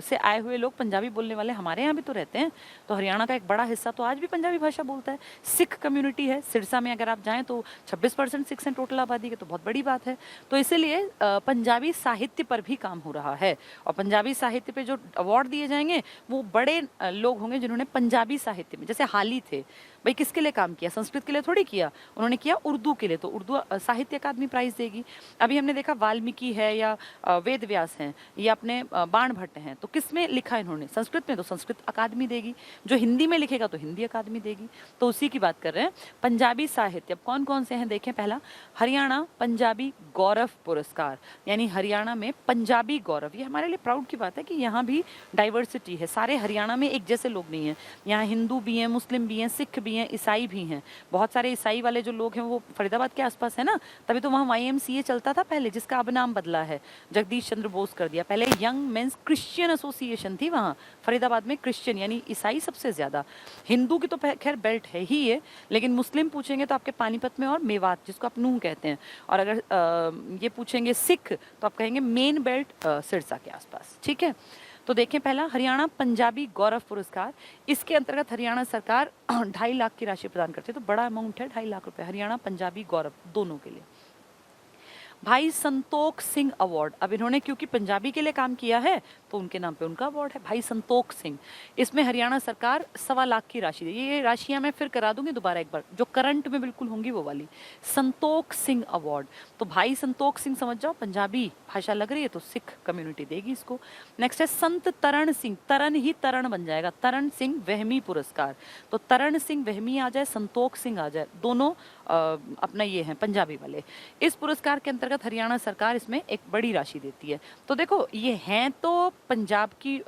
से आए हुए लोग पंजाबी बोलने वाले हमारे यहाँ भी तो रहते हैं, तो हरियाणा का एक बड़ा हिस्सा तो आज भी पंजाबी भाषा बोलता है। सिख कम्युनिटी है सिरसा में, अगर आप जाएं तो 26% सिख्स हैं टोटल आबादी के, तो बहुत बड़ी बात है। तो इसीलिए पंजाबी साहित्य पर भी काम हो रहा है, और पंजाबी साहित्य पे जो अवार्ड दिए जाएंगे वो बड़े लोग होंगे जिन्होंने पंजाबी साहित्य में, जैसे हाली थे, भाई किसके लिए काम किया? संस्कृत के लिए थोड़ी किया, उन्होंने किया उर्दू के लिए, तो उर्दू साहित्य अकादमी प्राइज देगी। अभी हमने देखा वाल्मीकि है या वेद व्यास हैं या अपने बाणभट्ट हैं, तो किस में लिखा इन्होंने? संस्कृत में, तो संस्कृत अकादमी देगी। जो हिंदी में लिखेगा तो हिंदी अकादमी देगी। तो उसी की बात कर रहे हैं। पंजाबी साहित्य अब कौन कौन से हैं देखें। पहला, हरियाणा पंजाबी गौरव पुरस्कार, यानी हरियाणा में पंजाबी गौरव। ये हमारे लिए प्राउड की बात है कि यहाँ भी डाइवर्सिटी है, सारे हरियाणा में एक जैसे लोग नहीं हैं। यहाँ हिंदू भी हैं, मुस्लिम भी हैं, सिख भी हैं, ईसाई भी हैं। बहुत सारे ईसाई वाले जो लोग हैं वो फरीदाबाद के आसपास है ना, तभी तो वहाँ YMCA चलता था पहले, जिसका अब नाम बदला है, जगदीश चंद्र बोस कर दिया। पहले यंग मेंस क्रिश्चियन एसोसिएशन थी वहाँ फरीदाबाद में। क्रिश्चियन यानी ईसाई सबसे ज्यादा, हिंदू की तो खैर बेल्ट है ही है, लेकिन मुस्लिम पूछेंगे तो आपके पानीपत में और मेवात, जिसको आप नूह कहते हैं, और अगर ये पूछेंगे सिख तो आप कहेंगे मेन बेल्ट सिरसा के आसपास, ठीक है। तो देखें, पहला हरियाणा पंजाबी गौरव पुरस्कार, इसके अंतर्गत हरियाणा सरकार 2.5 लाख की राशि प्रदान करती है, तो बड़ा अमाउंट है 2.5 लाख रुपए हरियाणा पंजाबी गौरव दोनों के लिए। भाई संतोख सिंह अवार्ड, अब इन्होंने क्योंकि पंजाबी के लिए काम किया है तो उनके नाम पे उनका अवार्ड है, भाई संतोख सिंह। इसमें हरियाणा सरकार 1.25 लाख की राशि देगी। ये राशियां मैं फिर करा दूंगी दोबारा एक बार, जो करंट में बिल्कुल होंगी वो वाली। संतोख सिंह अवार्ड, तो भाई संतोख सिंह समझ जाओ, पंजाबी भाषा लग रही है तो सिख कम्युनिटी देगी इसको। नेक्स्ट है संत तरण सिंह, तरण ही तरण बन जाएगा, तरण सिंह वहमी पुरस्कार। तो तरण सिंह वहमी आ जाए, संतोख सिंह आ जाए, दोनों अपना ये हैं पंजाबी वाले। इस पुरस्कार के अंतर्गत हरियाणा सरकार इसमें एक बड़ी राशि देती है। तो देखो, ये हैं तो पंजाब की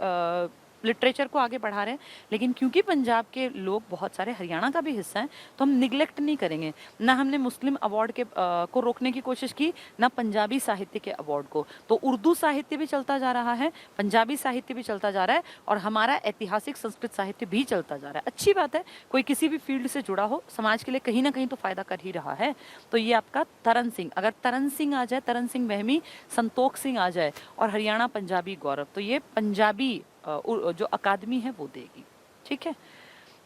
लिटरेचर को आगे बढ़ा रहे हैं, लेकिन क्योंकि पंजाब के लोग बहुत सारे हरियाणा का भी हिस्सा हैं, तो हम निगलेक्ट नहीं करेंगे। ना हमने मुस्लिम अवार्ड के को रोकने की कोशिश की, ना पंजाबी साहित्य के अवार्ड को। तो उर्दू साहित्य भी चलता जा रहा है, पंजाबी साहित्य भी चलता जा रहा है, और हमारा ऐतिहासिक संस्कृत साहित्य भी चलता जा रहा है। अच्छी बात है, कोई किसी भी फील्ड से जुड़ा हो, समाज के लिए कहीं ना कहीं तो फायदा कर ही रहा है। तो ये आपका तरण सिंह, अगर तरण सिंह आ जाए, तरण सिंह वहमी, संतोख सिंह आ जाए और हरियाणा पंजाबी गौरव, तो ये पंजाबी जो अकादमी है वो देगी, ठीक है।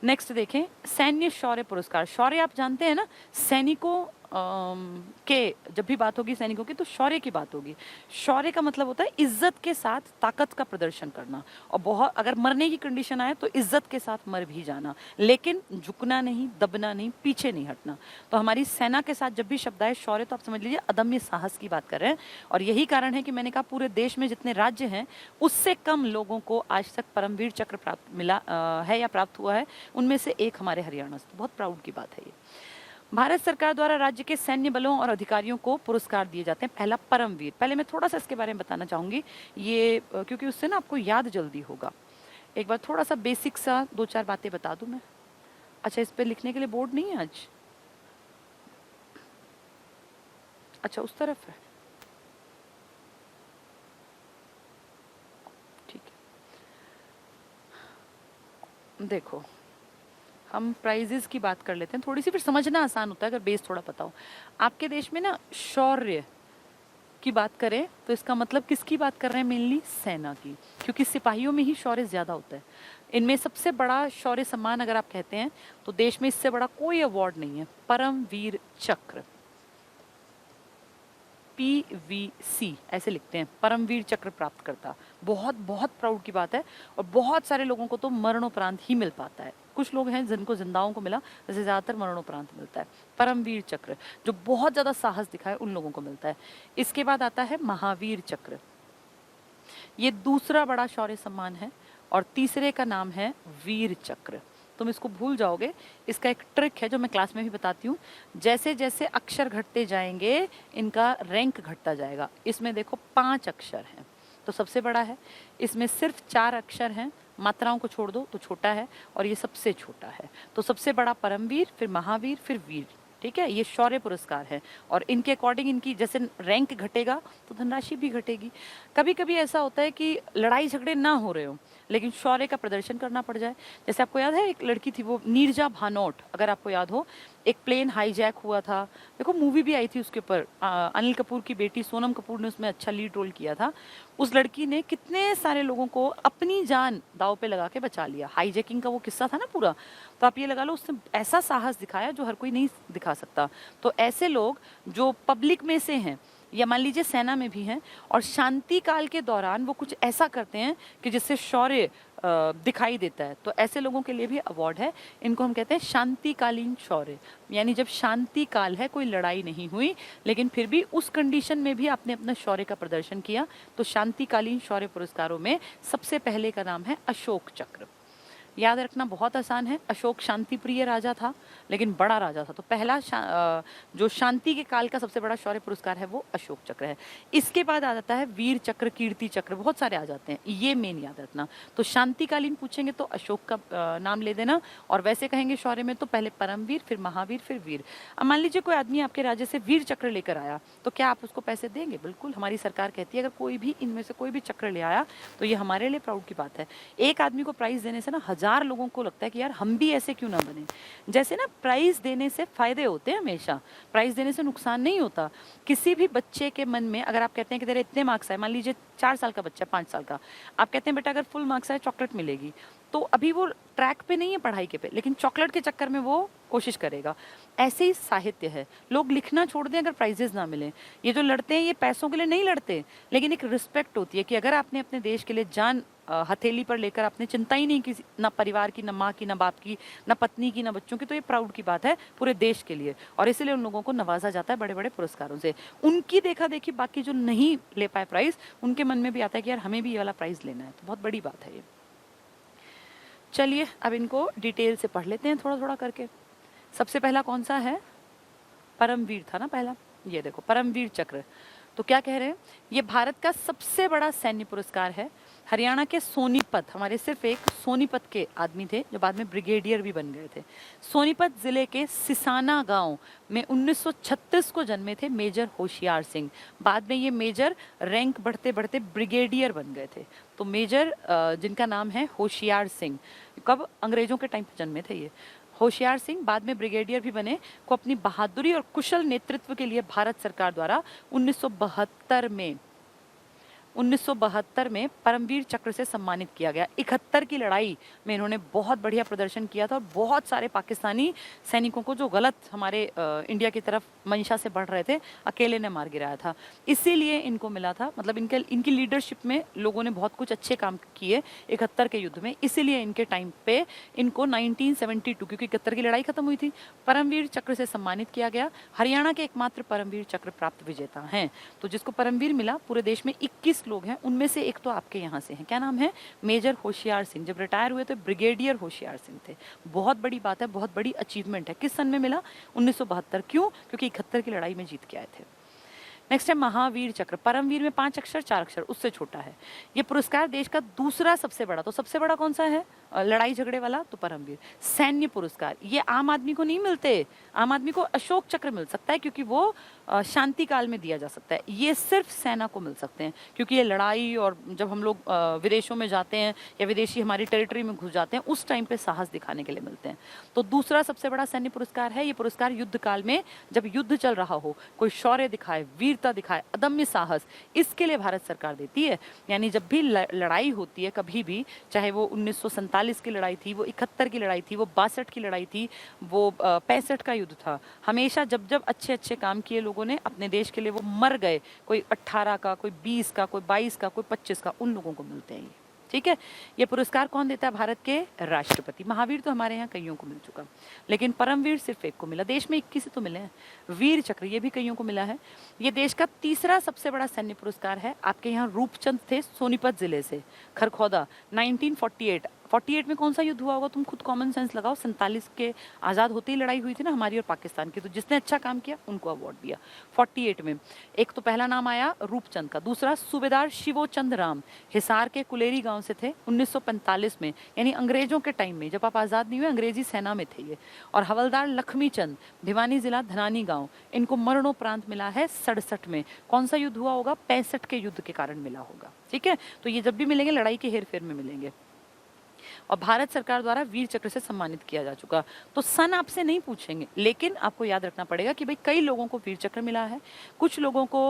नेक्स्ट देखें, सैन्य शौर्य पुरस्कार। शौर्य आप जानते हैं ना, सैनिकों के जब भी बात होगी सैनिकों की तो शौर्य की बात होगी। शौर्य का मतलब होता है इज्जत के साथ ताकत का प्रदर्शन करना, और बहुत अगर मरने की कंडीशन आए तो इज्जत के साथ मर भी जाना, लेकिन झुकना नहीं, दबना नहीं, पीछे नहीं हटना। तो हमारी सेना के साथ जब भी शब्द आए शौर्य, तो आप समझ लीजिए अदम्य साहस की बात कर रहे हैं। और यही कारण है कि मैंने कहा पूरे देश में जितने राज्य हैं उससे कम लोगों को आज तक परमवीर चक्र प्राप्त मिला है या प्राप्त हुआ है, उनमें से एक हमारे हरियाणा से। तो बहुत प्राउड की बात है ये। भारत सरकार द्वारा राज्य के सैन्य बलों और अधिकारियों को पुरस्कार दिए जाते हैं। पहला परमवीर, पहले मैं थोड़ा सा इसके बारे में बताना चाहूंगी, ये क्योंकि उससे ना आपको याद जल्दी होगा। एक बार थोड़ा सा बेसिक सा 2-4 बातें बता दूं मैं। अच्छा, इस पे लिखने के लिए बोर्ड नहीं है आज? अच्छा, उस तरफ है, ठीक है। देखो, हम प्राइजेस की बात कर लेते हैं थोड़ी सी, फिर समझना आसान होता है अगर बेस थोड़ा पता हो। आपके देश में ना शौर्य की बात करें तो इसका मतलब किसकी बात कर रहे हैं? मेनली सेना की, क्योंकि सिपाहियों में ही शौर्य ज्यादा होता है। इनमें सबसे बड़ा शौर्य सम्मान अगर आप कहते हैं तो देश में इससे बड़ा कोई अवार्ड नहीं है, परमवीर चक्र, PVC ऐसे लिखते हैं, परमवीर चक्र प्राप्त करता। बहुत बहुत प्राउड की बात है, और बहुत सारे लोगों को तो मरणोपरांत ही मिल पाता है। कुछ लोग हैं जिनको जिंदाओं को मिला, वैसे ज्यादातर मरणोपरांत मिलता है। परमवीर चक्र जो बहुत ज्यादा साहस दिखाए उन लोगों को मिलता है। इसके बाद आता है महावीर चक्र, ये दूसरा बड़ा शौर्य सम्मान है, और तीसरे का नाम है वीर चक्र। तुम इसको भूल जाओगे, इसका एक ट्रिक है जो मैं क्लास में भी बताती हूँ। जैसे जैसे अक्षर घटते जाएंगे इनका रैंक घटता जाएगा। इसमें देखो 5 अक्षर हैं तो सबसे बड़ा है, इसमें सिर्फ 4 अक्षर हैं, मात्राओं को छोड़ दो तो छोटा है, और ये सबसे छोटा है। तो सबसे बड़ा परमवीर, फिर महावीर, फिर वीर। ठीक है, ये शौर्य पुरस्कार है, और इनके अकॉर्डिंग इनकी जैसे रैंक घटेगा तो धनराशि भी घटेगी। कभी कभी ऐसा होता है कि लड़ाई झगड़े ना हो रहे हो लेकिन शौर्य का प्रदर्शन करना पड़ जाए। जैसे आपको याद है एक लड़की थी, वो नीरजा भानोट, अगर आपको याद हो, एक प्लेन हाईजैक हुआ था, देखो मूवी भी आई थी उसके ऊपर, अनिल कपूर की बेटी सोनम कपूर ने उसमें अच्छा लीड रोल किया था। उस लड़की ने कितने सारे लोगों को अपनी जान दाव पे लगा के बचा लिया। हाईजैकिंग का वो किस्सा था ना पूरा, तो आप ये लगा लो उसने ऐसा साहस दिखाया जो हर कोई नहीं दिखा सकता। तो ऐसे लोग जो पब्लिक में से हैं या मान लीजिए सेना में भी हैं, और शांति काल के दौरान वो कुछ ऐसा करते हैं कि जिससे शौर्य दिखाई देता है, तो ऐसे लोगों के लिए भी अवार्ड है। इनको हम कहते हैं शांतिकालीन शौर्य, यानी जब शांति काल है, कोई लड़ाई नहीं हुई, लेकिन फिर भी उस कंडीशन में भी आपने अपना शौर्य का प्रदर्शन किया, तो शांतिकालीन शौर्य पुरस्कारों में सबसे पहले का नाम है अशोक चक्र। याद रखना बहुत आसान है, अशोक शांति प्रिय राजा था लेकिन बड़ा राजा था, तो पहला जो शांति के काल का सबसे बड़ा शौर्य पुरस्कार है वो अशोक चक्र है। इसके बाद आ जाता है वीर चक्र, कीर्ति चक्र, बहुत सारे आ जाते हैं, ये मेन याद रखना। तो शांतिकालीन पूछेंगे तो अशोक का नाम ले देना, और वैसे कहेंगे शौर्य में तो पहले परमवीर, फिर महावीर, फिर वीर। अब मान लीजिए कोई आदमी आपके राज्य से वीर चक्र लेकर आया, तो क्या आप उसको पैसे देंगे? बिल्कुल, हमारी सरकार कहती है अगर कोई भी इनमें से कोई भी चक्र ले आया तो ये हमारे लिए प्राउड की बात है। एक आदमी को प्राइज देने से ना 1000 लोगों को लगता है कि यार हम भी ऐसे क्यों ना बने। जैसे ना प्राइज देने से फायदे होते हैं, हमेशा प्राइज देने से नुकसान नहीं होता। किसी भी बच्चे के मन में अगर आप कहते हैं कि तेरे इतने मार्क्स आए, मान लीजिए 4 साल का बच्चा, 5 साल का, आप कहते हैं बेटा अगर फुल मार्क्स आए चॉकलेट मिलेगी, तो अभी वो ट्रैक पे नहीं है पढ़ाई के पे, लेकिन चॉकलेट के चक्कर में वो कोशिश करेगा। ऐसे ही साहित्य है, लोग लिखना छोड़ दें अगर प्राइजेस ना मिले। ये जो लड़ते हैं ये पैसों के लिए नहीं लड़ते, लेकिन एक रिस्पेक्ट होती है कि अगर आपने अपने देश के लिए जान हथेली पर लेकर आपने चिंता ही नहीं की, ना परिवार की, ना माँ की, ना बाप की, ना पत्नी की, ना बच्चों की, तो ये प्राउड की बात है पूरे देश के लिए, और इसलिए उन लोगों को नवाजा जाता है बड़े बड़े पुरस्कारों से। उनकी देखा देखी बाकी जो नहीं ले पाए प्राइज, उनके मन में भी आता है कि यार हमें भी ये वाला प्राइज लेना है, तो बहुत बड़ी बात है ये। चलिए अब इनको डिटेल से पढ़ लेते हैं थोड़ा थोड़ा करके। सबसे पहला कौन सा है? परमवीर था ना पहला, ये देखो परमवीर चक्र। तो क्या कह रहे हैं, ये भारत का सबसे बड़ा सैन्य पुरस्कार है। हरियाणा के सोनीपत, हमारे सिर्फ एक सोनीपत के आदमी थे जो बाद में ब्रिगेडियर भी बन गए थे। सोनीपत जिले के सिसाना गांव में 1936 को जन्मे थे मेजर होशियार सिंह। बाद में ये मेजर रैंक बढ़ते बढ़ते ब्रिगेडियर बन गए थे। तो मेजर जिनका नाम है होशियार सिंह, कब? अंग्रेजों के टाइम पे जन्मे थे ये। होशियार सिंह बाद में ब्रिगेडियर भी बने, को अपनी बहादुरी और कुशल नेतृत्व के लिए भारत सरकार द्वारा 1972 में 1972 में परमवीर चक्र से सम्मानित किया गया। 71 की लड़ाई में इन्होंने बहुत बढ़िया प्रदर्शन किया था और बहुत सारे पाकिस्तानी सैनिकों को जो गलत हमारे इंडिया की तरफ मंशा से बढ़ रहे थे, अकेले ने मार गिराया था। इसीलिए इनको मिला था, मतलब इनकी लीडरशिप में लोगों ने बहुत कुछ अच्छे काम किए 71 के युद्ध में, इसीलिए इनके टाइम पे इनको 1972, क्योंकि 71 की लड़ाई खत्म हुई थी, परमवीर चक्र से सम्मानित किया गया। हरियाणा के एकमात्र परमवीर चक्र प्राप्त विजेता हैं। तो जिसको परमवीर मिला, पूरे देश में 21 लोग हैं, उनमें से एक तो आपके यहाँ से हैं। क्या नाम है? मेजर होशियार सिंह। जब रिटायर हुए तो ब्रिगेडियर होशियार सिंह थे। बहुत बड़ी बात है, बहुत बड़ी अचीवमेंट है। किस सन में मिला? 1972। क्यों? क्योंकि 71 की लड़ाई में जीत के आए थे। नेक्स्ट है महावीर चक्र। परमवीर में 5 अक्षर 4 अक्षर, उससे छोटा है। ये पुरस्कार देश का दूसरा सबसे बड़ा, तो सबसे बड़ा कौन सा है लड़ाई झगड़े वाला? तो परमवीर। सैन्य पुरस्कार ये आम आदमी को नहीं मिलते। आम आदमी को अशोक चक्र मिल सकता है क्योंकि वो शांति काल में दिया जा सकता है। ये सिर्फ सेना को मिल सकते हैं क्योंकि ये लड़ाई, और जब हम लोग विदेशों में जाते हैं या विदेशी हमारी टेरिटरी में घुस जाते हैं, उस टाइम पे साहस दिखाने के लिए मिलते हैं। तो दूसरा सबसे बड़ा सैन्य पुरस्कार है। ये पुरस्कार युद्ध काल में, जब युद्ध चल रहा हो, कोई शौर्य दिखाए, वीरता दिखाए, अदम्य साहस, इसके लिए भारत सरकार देती है। यानी जब भी लड़ाई होती है कभी भी, चाहे वो 1947 की लड़ाई थी, वो 71 की लड़ाई थी, वो 62 की लड़ाई थी, वो 65 का युद्ध था, हमेशा जब जब अच्छे अच्छे काम किए लोगों ने अपने देश के लिए, वो मर गए, कोई 18 का, कोई 20 का, कोई 22 का, कोई 25 का, उन लोगों को मिलते हैं ये। ठीक है। ये पुरस्कार कौन देता है? भारत के राष्ट्रपति। महावीर तो हमारे यहाँ कईयों को मिल चुका, लेकिन परमवीर सिर्फ एक को मिला। देश में 21 तो मिले हैं। वीर चक्र ये भी कईयों को मिला है। ये देश का तीसरा सबसे बड़ा सैन्य पुरस्कार है। आपके यहाँ रूपचंद थे सोनीपत जिले से, खरखौदा, 1948 में कौन सा युद्ध हुआ होगा? तुम खुद कॉमन सेंस लगाओ। 47 के आज़ाद होते ही लड़ाई हुई थी ना हमारी और पाकिस्तान की, तो जिसने अच्छा काम किया उनको अवार्ड दिया। 48 में एक तो पहला नाम आया रूपचंद का, दूसरा सूबेदार शिवोचंद राम, हिसार के कुलेरी गांव से थे 1945 में, यानी अंग्रेजों के टाइम में, जब आप आज़ाद नहीं हुए, अंग्रेजी सेना में थे ये। और हवलदार लक्ष्मी चंद, भिवानी जिला धनानी गाँव, इनको मरणोपरांत मिला है 67 में। कौन सा युद्ध हुआ होगा? 65 के युद्ध के कारण मिला होगा। ठीक है। तो ये जब भी मिलेंगे लड़ाई के हेर फेर में मिलेंगे। और भारत सरकार द्वारा वीर चक्र से सम्मानित किया जा चुका। तो सन आपसे नहीं पूछेंगे, लेकिन आपको याद रखना पड़ेगा कि भाई कई लोगों को वीर चक्र मिला है, कुछ लोगों को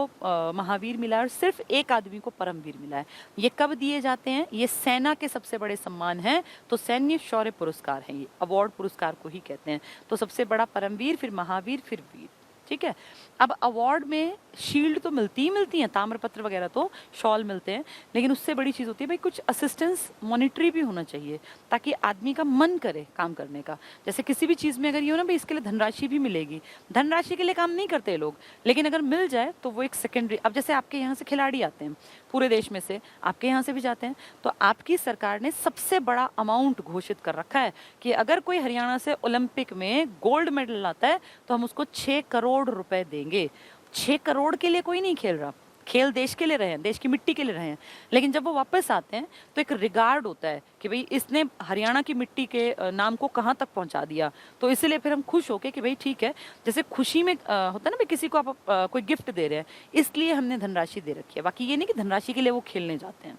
महावीर मिला है, और सिर्फ एक आदमी को परमवीर मिला है। ये कब दिए जाते हैं? ये सेना के सबसे बड़े सम्मान हैं, तो सैन्य शौर्य पुरस्कार हैं, ये अवार्ड पुरस्कार को ही कहते हैं। तो सबसे बड़ा परमवीर, फिर महावीर, फिर वीर। ठीक है। अब अवार्ड में शील्ड तो मिलती ही मिलती हैं, ताम्रपत्र वगैरह तो, शॉल मिलते हैं, लेकिन उससे बड़ी चीज़ होती है भाई कुछ असिस्टेंस मॉनिटरी भी होना चाहिए, ताकि आदमी का मन करे काम करने का। जैसे किसी भी चीज़ में अगर ये हो ना भाई इसके लिए धनराशि भी मिलेगी, धनराशि के लिए काम नहीं करते लोग, लेकिन अगर मिल जाए तो वो एक सेकेंडरी। अब जैसे आपके यहाँ से खिलाड़ी आते हैं पूरे देश में से, आपके यहाँ से भी जाते हैं, तो आपकी सरकार ने सबसे बड़ा अमाउंट घोषित कर रखा है कि अगर कोई हरियाणा से ओलंपिक में गोल्ड मेडल लाता है तो हम उसको 6 करोड़ रुपए देंगे। 6 करोड़ के लिए कोई नहीं खेल रहा, खेल देश के लिए रहे हैं, देश की मिट्टी के लिए रहे हैं, लेकिन जब वो वापस आते हैं तो एक रिगार्ड होता है कि भाई इसने हरियाणा की मिट्टी के नाम को कहाँ तक पहुंचा दिया। तो इसलिए फिर हम खुश होके कि भाई ठीक है, जैसे खुशी में होता है ना भाई किसी को आप कोई गिफ्ट दे रहे हैं, इसलिए हमने धनराशि दे रखी है। बाकी ये नहीं कि धनराशि के लिए वो खेलने जाते हैं।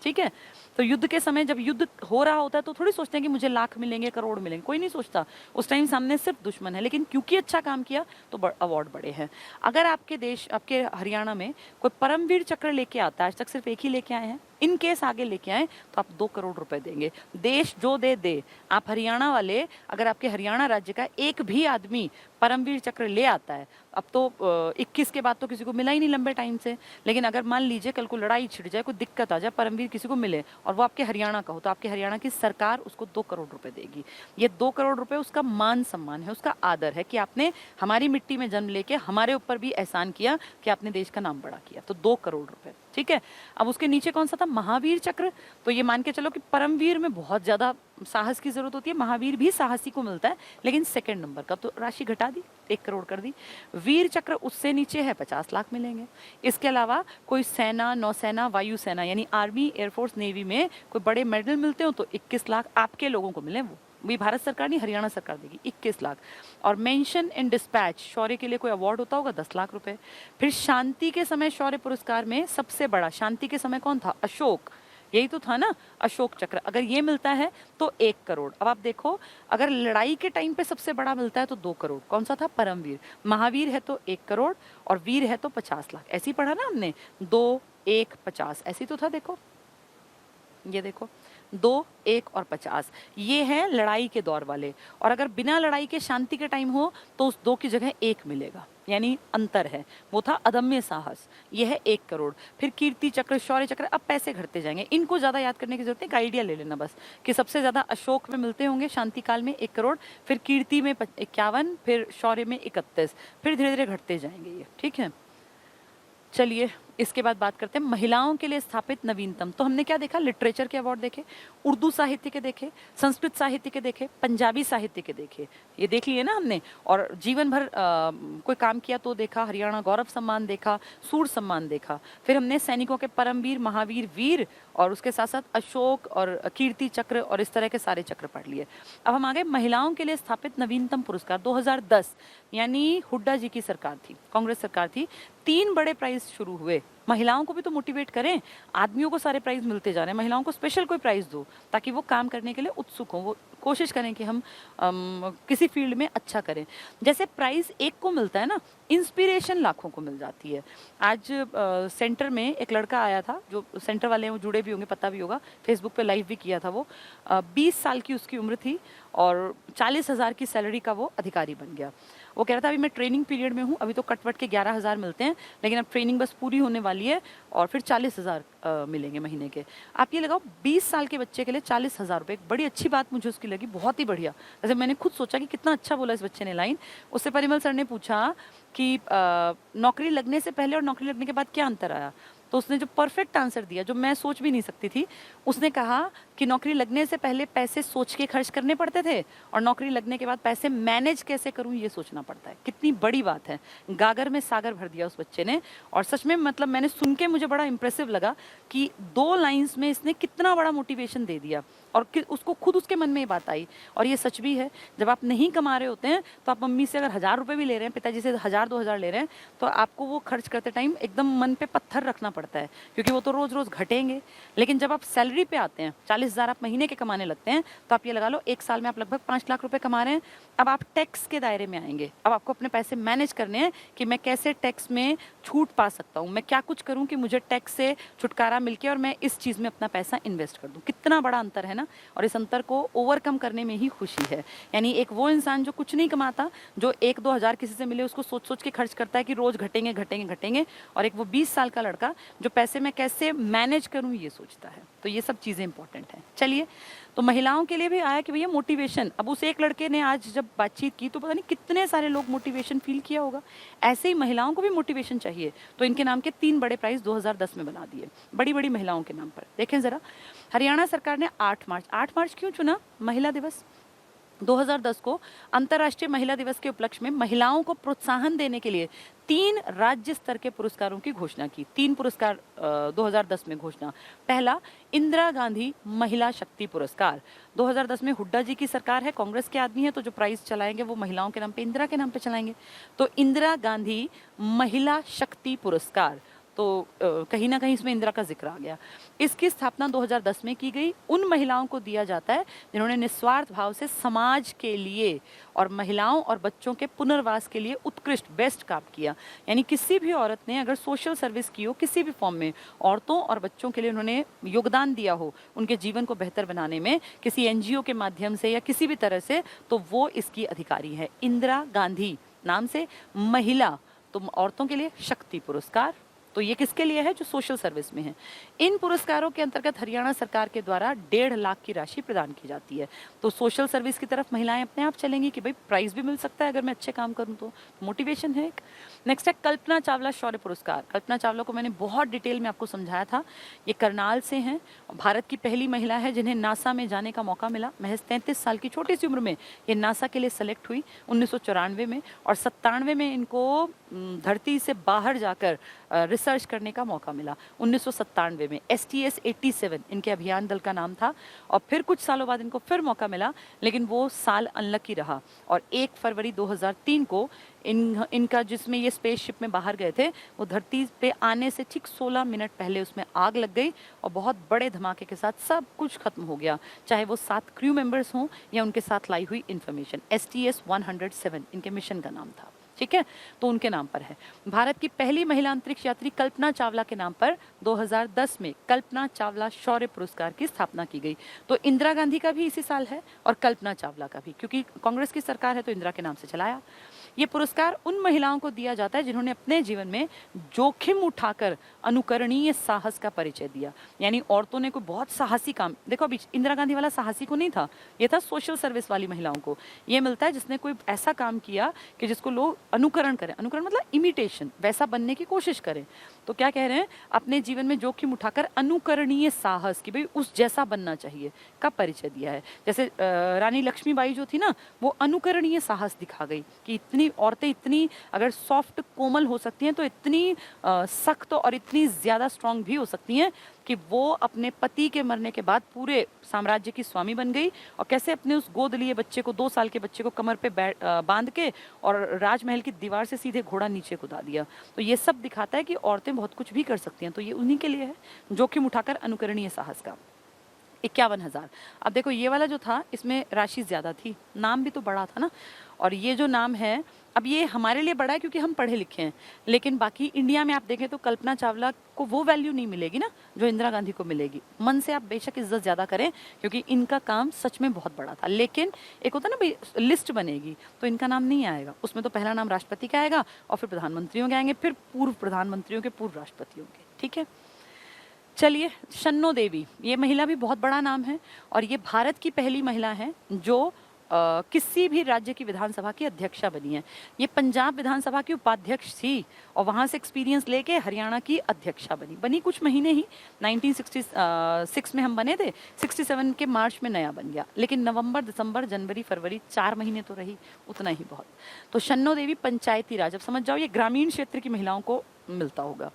ठीक है। तो युद्ध के समय जब युद्ध हो रहा होता है तो थोड़ी सोचते हैं कि मुझे लाख मिलेंगे, करोड़ मिलेंगे, कोई नहीं सोचता। उस टाइम सामने सिर्फ दुश्मन है, लेकिन क्योंकि अच्छा काम किया तो अवार्ड बड़े हैं। अगर आपके देश, आपके हरियाणा में कोई परमवीर चक्र लेके आता है, आज तक सिर्फ एक ही लेके आए हैं, इन केस आगे लेके आए तो आप 2 करोड़ रुपए देंगे। देश जो दे। आप हरियाणा वाले, अगर आपके हरियाणा राज्य का एक भी आदमी परमवीर चक्र ले आता है, अब तो 21 के बाद तो किसी को मिला ही नहीं लंबे टाइम से, लेकिन अगर मान लीजिए कल को लड़ाई छिड़ जाए, कोई दिक्कत आ जाए, परमवीर किसी को मिले और वो आपके हरियाणा का हो, तो आपके हरियाणा की सरकार उसको 2 करोड़ रुपए देगी। ये 2 करोड़ रुपए उसका मान सम्मान है, उसका आदर है कि आपने हमारी मिट्टी में जन्म लेके हमारे ऊपर भी एहसान किया कि आपने देश का नाम बड़ा किया। तो 2 करोड़ रुपए। ठीक है। अब उसके नीचे कौन सा था? महावीर चक्र। तो ये मान के चलो कि परमवीर में बहुत ज्यादा साहस की जरूरत होती है, महावीर भी साहसी को मिलता है, लेकिन सेकंड नंबर का, तो राशि घटा दी, 1 करोड़ कर दी। वीर चक्र उससे नीचे है, 50 लाख मिलेंगे। इसके अलावा कोई सेना, नौसेना, वायुसेना यानी आर्मी, एयरफोर्स, नेवी में कोई बड़े मेडल मिलते हो तो 21 लाख आपके लोगों को मिले, वो भी भारत सरकार नहीं, हरियाणा सरकार देगी, 21 लाख। और मेंशन इन डिस्पैच, शौर्य के लिए कोई अवार्ड होता होगा, 10 लाख रुपए। फिर शांति के समय शौर्य पुरस्कार में सबसे बड़ा शांति के समय कौन था? अशोक, यही तो था ना, अशोक चक्र। अगर ये मिलता है तो 1 करोड़। अब आप देखो, अगर लड़ाई के टाइम पे सबसे बड़ा मिलता है तो 2 करोड़। कौन सा था? परमवीर। महावीर है तो 1 करोड़, और वीर है तो 50 लाख। ऐसे ही पढ़ा ना हमने, 2, 1, 50, ऐसे ही तो था। देखो, ये देखो, 2, 1 और 50, ये है लड़ाई के दौर वाले। और अगर बिना लड़ाई के शांति के टाइम हो तो उस 2 की जगह 1 मिलेगा, यानी अंतर है। वो था अदम्य साहस, ये है 1 करोड़। फिर कीर्ति चक्र, शौर्य चक्र, अब पैसे घटते जाएंगे, इनको ज़्यादा याद करने की जरूरत है, एक आइडिया ले लेना बस कि सबसे ज़्यादा अशोक में मिलते होंगे शांति काल में 1 करोड़, फिर कीर्ति में 51, फिर शौर्य में 31, फिर धीरे धीरे घटते जाएंगे ये, ठीक है। चलिए इसके बाद बात करते हैं महिलाओं के लिए स्थापित नवीनतम। तो हमने क्या देखा? लिटरेचर के अवार्ड देखे, उर्दू साहित्य के देखे, संस्कृत साहित्य के देखे, पंजाबी साहित्य के देखे, ये देख लिए ना हमने। और जीवन भर कोई काम किया तो देखा, हरियाणा गौरव सम्मान देखा, सूर सम्मान देखा। फिर हमने सैनिकों के परमवीर, महावीर, वीर, और उसके साथ साथ अशोक और कीर्ति चक्र और इस तरह के सारे चक्र पढ़ लिए। अब हम आ गए महिलाओं के लिए स्थापित नवीनतम पुरस्कार 2010, यानी हुड्डा जी की सरकार थी, कांग्रेस सरकार थी। 3 बड़े प्राइज शुरू हुए। महिलाओं को भी तो मोटिवेट करें, आदमियों को सारे प्राइज मिलते जा रहे हैं, महिलाओं को स्पेशल कोई प्राइज दो ताकि वो काम करने के लिए उत्सुक हो, वो कोशिश करें कि हम किसी फील्ड में अच्छा करें। जैसे प्राइज एक को मिलता है ना, इंस्पिरेशन लाखों को मिल जाती है। आज सेंटर में एक लड़का आया था, जो सेंटर वाले हैं वो जुड़े भी होंगे, पता भी होगा, फेसबुक पे लाइव भी किया था वो। 20 साल की उसकी उम्र थी और 40,000 की सैलरी का वो अधिकारी बन गया। वो कह रहा था अभी मैं ट्रेनिंग पीरियड में हूँ, अभी तो कटवट के 11,000 मिलते हैं, लेकिन अब ट्रेनिंग बस पूरी होने वाली है और फिर 40,000 मिलेंगे महीने के। आप ये लगाओ, 20 साल के बच्चे के लिए 40,000 रुपये, एक बड़ी अच्छी बात मुझे उसकी लगी, बहुत ही बढ़िया। जैसे मैंने खुद सोचा कि कितना अच्छा बोला इस बच्चे ने लाइन। उससे परिमल सर ने पूछा कि नौकरी लगने से पहले और नौकरी लगने के बाद क्या अंतर आया, तो उसने जो परफेक्ट आंसर दिया, जो मैं सोच भी नहीं सकती थी, उसने कहा कि नौकरी लगने से पहले पैसे सोच के खर्च करने पड़ते थे और नौकरी लगने के बाद पैसे मैनेज कैसे करूं ये सोचना पड़ता है। कितनी बड़ी बात है, गागर में सागर भर दिया उस बच्चे ने। और सच में मतलब मैंने सुन के मुझे बड़ा इंप्रेसिव लगा कि 2 लाइंस में इसने कितना बड़ा मोटिवेशन दे दिया और उसको खुद उसके मन में ये बात आई। और ये सच भी है, जब आप नहीं कमा रहे होते हैं तो आप मम्मी से अगर 1,000 रुपये भी ले रहे हैं, पिताजी से 1,000-2,000 ले रहे हैं, तो आपको वो खर्च करते टाइम एकदम मन पे पत्थर रखना पड़ता है, क्योंकि वो तो रोज रोज घटेंगे। लेकिन जब आप सैलरी पे आते हैं, 40,000 आप महीने के कमाने लगते हैं, तो आप ये लगा लो 1 साल में आप लगभग 5 लाख रुपए कमा रहे हैं। अब आप टैक्स के दायरे में आएंगे, अब आपको अपने पैसे मैनेज करने हैं कि मैं कैसे टैक्स में छूट पा सकता हूँ, मैं क्या कुछ करूँ कि मुझे टैक्स से छुटकारा मिलके और मैं इस चीज़ में अपना पैसा इन्वेस्ट कर दूँ। कितना बड़ा अंतर है ना, और इस अंतर को ओवरकम करने में ही खुशी है। यानी एक वो इंसान जो कुछ नहीं कमाता, जो 1-2 हज़ार किसी से मिले उसको सोच सोच के खर्च करता है कि रोज घटेंगे घटेंगे घटेंगे, और एक वो 20 साल का लड़का जो पैसे मैं कैसे मैनेज करूं ये सोचता है। तो ये सब चीज़ें इंपॉर्टेंट हैं। चलिए, तो महिलाओं के लिए भी आया कि भैया मोटिवेशन। अब उस एक लड़के ने आज जब बातचीत की तो पता नहीं कितने सारे लोग मोटिवेशन फील किया होगा। ऐसे ही महिलाओं को भी मोटिवेशन चाहिए, तो इनके नाम के 3 बड़े प्राइज 2010 में बना दिए, बड़ी बड़ी महिलाओं के नाम पर। देखें ज़रा, हरियाणा सरकार ने 8 मार्च क्यों चुना महिला दिवस? 2010 को अंतर्राष्ट्रीय महिला दिवस के उपलक्ष्य में महिलाओं को प्रोत्साहन देने के लिए 3 राज्य स्तर के पुरस्कारों की घोषणा की। 3 पुरस्कार 2010 में घोषणा। पहला, इंदिरा गांधी महिला शक्ति पुरस्कार। 2010 में हुड्डा जी की सरकार है, कांग्रेस के आदमी है, तो जो प्राइज चलाएंगे वो महिलाओं के नाम पे, इंदिरा के नाम पे चलाएंगे। तो इंदिरा गांधी महिला शक्ति पुरस्कार, तो कहीं ना कहीं इसमें इंदिरा का जिक्र आ गया। इसकी स्थापना 2010 में की गई। उन महिलाओं को दिया जाता है जिन्होंने निस्वार्थ भाव से समाज के लिए और महिलाओं और बच्चों के पुनर्वास के लिए उत्कृष्ट बेस्ट काम किया। यानी किसी भी औरत ने अगर सोशल सर्विस की हो किसी भी फॉर्म में, औरतों और बच्चों के लिए उन्होंने योगदान दिया हो उनके जीवन को बेहतर बनाने में, किसी एनजीओ के माध्यम से या किसी भी तरह से, तो वो इसकी अधिकारी है। इंदिरा गांधी नाम से महिला, तो औरतों के लिए शक्ति पुरस्कार। तो ये किसके लिए है? जो सोशल सर्विस में है। इन पुरस्कारों के अंतर्गत हरियाणा सरकार के द्वारा 1.5 लाख की राशि प्रदान की जाती है। तो सोशल सर्विस की तरफ महिलाएं अपने आप चलेंगी कि भाई प्राइज भी मिल सकता है अगर मैं अच्छे काम करूं, तो मोटिवेशन है एक। नेक्स्ट है कल्पना चावला शौर्य पुरस्कार। कल्पना चावला को मैंने बहुत डिटेल में आपको समझाया था। ये करनाल से हैं, भारत की पहली महिला है जिन्हें नासा में जाने का मौका मिला। महज 33 साल की छोटी सी उम्र में ये नासा के लिए सेलेक्ट हुई 1994 में, और 97 में इनको धरती से बाहर जाकर रिसर्च करने का मौका मिला 1997 में। STS 87 इनके अभियान दल का नाम था, और फिर कुछ सालों बाद इनको फिर मौका मिला, लेकिन वो साल अनलकी रहा। और 1 फरवरी 2003 को इनका जिसमें ये स्पेसशिप में बाहर गए थे, वो धरती पे आने से ठीक 16 मिनट पहले उसमें आग लग गई और बहुत बड़े धमाके के साथ सब कुछ खत्म हो गया, चाहे वो 7 क्रू मेंबर्स हों या उनके साथ लाई हुई इंफॉर्मेशन। STS 107 इनके मिशन का नाम था, ठीक है, तो उनके नाम पर है। भारत की पहली महिला अंतरिक्ष यात्री कल्पना चावला के नाम पर 2010 में कल्पना चावला शौर्य पुरस्कार की स्थापना की गई। तो इंदिरा गांधी का भी इसी साल है और कल्पना चावला का भी, क्योंकि कांग्रेस की सरकार है तो इंदिरा के नाम से चलाया। ये पुरस्कार उन महिलाओं को दिया जाता है जिन्होंने अपने जीवन में जोखिम उठाकर अनुकरणीय साहस का परिचय दिया। यानी औरतों ने कोई बहुत साहसी काम, देखो अभी इंदिरा गांधी वाला साहसी को नहीं था, ये था सोशल सर्विस वाली महिलाओं को ये मिलता है जिसने कोई ऐसा काम किया कि जिसको लोग अनुकरण करें। अनुकरण मतलब इमिटेशन, वैसा बनने की कोशिश करें। तो क्या कह रहे हैं, अपने जीवन में जोखिम उठाकर अनुकरणीय साहस की भाई उस जैसा बनना चाहिए का परिचय दिया है। जैसे रानी लक्ष्मीबाई जो थी ना, वो अनुकरणीय साहस दिखा गई कि इतनी औरतें इतनी अगर सॉफ्ट कोमल हो सकती हैं तो इतनी सख्त और इतनी ज़्यादा स्ट्रांग भी हो सकती हैं कि वो अपने पति के मरने के बाद पूरे साम्राज्य की स्वामी बन गई, और कैसे अपने उस गोद लिए बच्चे को, 2 साल के बच्चे को कमर पे बांध के और राजमहल की दीवार से सीधे घोड़ा नीचे कूदा दिया। तो ये सब दिखाता है कि औरतें बहुत कुछ भी कर सकती हैं। तो ये उन्हीं के लिए है, जोखिम उठाकर अनुकरणीय साहस का। 51,000। अब देखो ये वाला जो था इसमें राशि ज़्यादा थी, नाम भी तो बड़ा था ना। और ये जो नाम है, अब ये हमारे लिए बड़ा है क्योंकि हम पढ़े लिखे हैं, लेकिन बाकी इंडिया में आप देखें तो कल्पना चावला को वो वैल्यू नहीं मिलेगी ना जो इंदिरा गांधी को मिलेगी। मन से आप बेशक इज्जत ज़्यादा करें क्योंकि इनका काम सच में बहुत बड़ा था, लेकिन एक होता ना भाई लिस्ट बनेगी तो इनका नाम नहीं आएगा, उसमें तो पहला नाम राष्ट्रपति का आएगा और फिर प्रधानमंत्रियों के आएंगे, फिर पूर्व प्रधानमंत्रियों के, पूर्व राष्ट्रपतियों के, ठीक है। चलिए, शन्नो देवी, ये महिला भी बहुत बड़ा नाम है और ये भारत की पहली महिला है जो किसी भी राज्य की विधानसभा की अध्यक्षा बनी है। ये पंजाब विधानसभा की उपाध्यक्ष थी और वहाँ से एक्सपीरियंस लेके हरियाणा की अध्यक्षा बनी कुछ महीने ही। 1966 में हम बने थे, 67 के मार्च में नया बन गया, लेकिन नवंबर, दिसंबर, जनवरी, फरवरी 4 महीने तो रही, उतना ही बहुत। तो शन्नो देवी पंचायती राज, अब समझ जाओ ये ग्रामीण क्षेत्र की महिलाओं को मिलता होगा।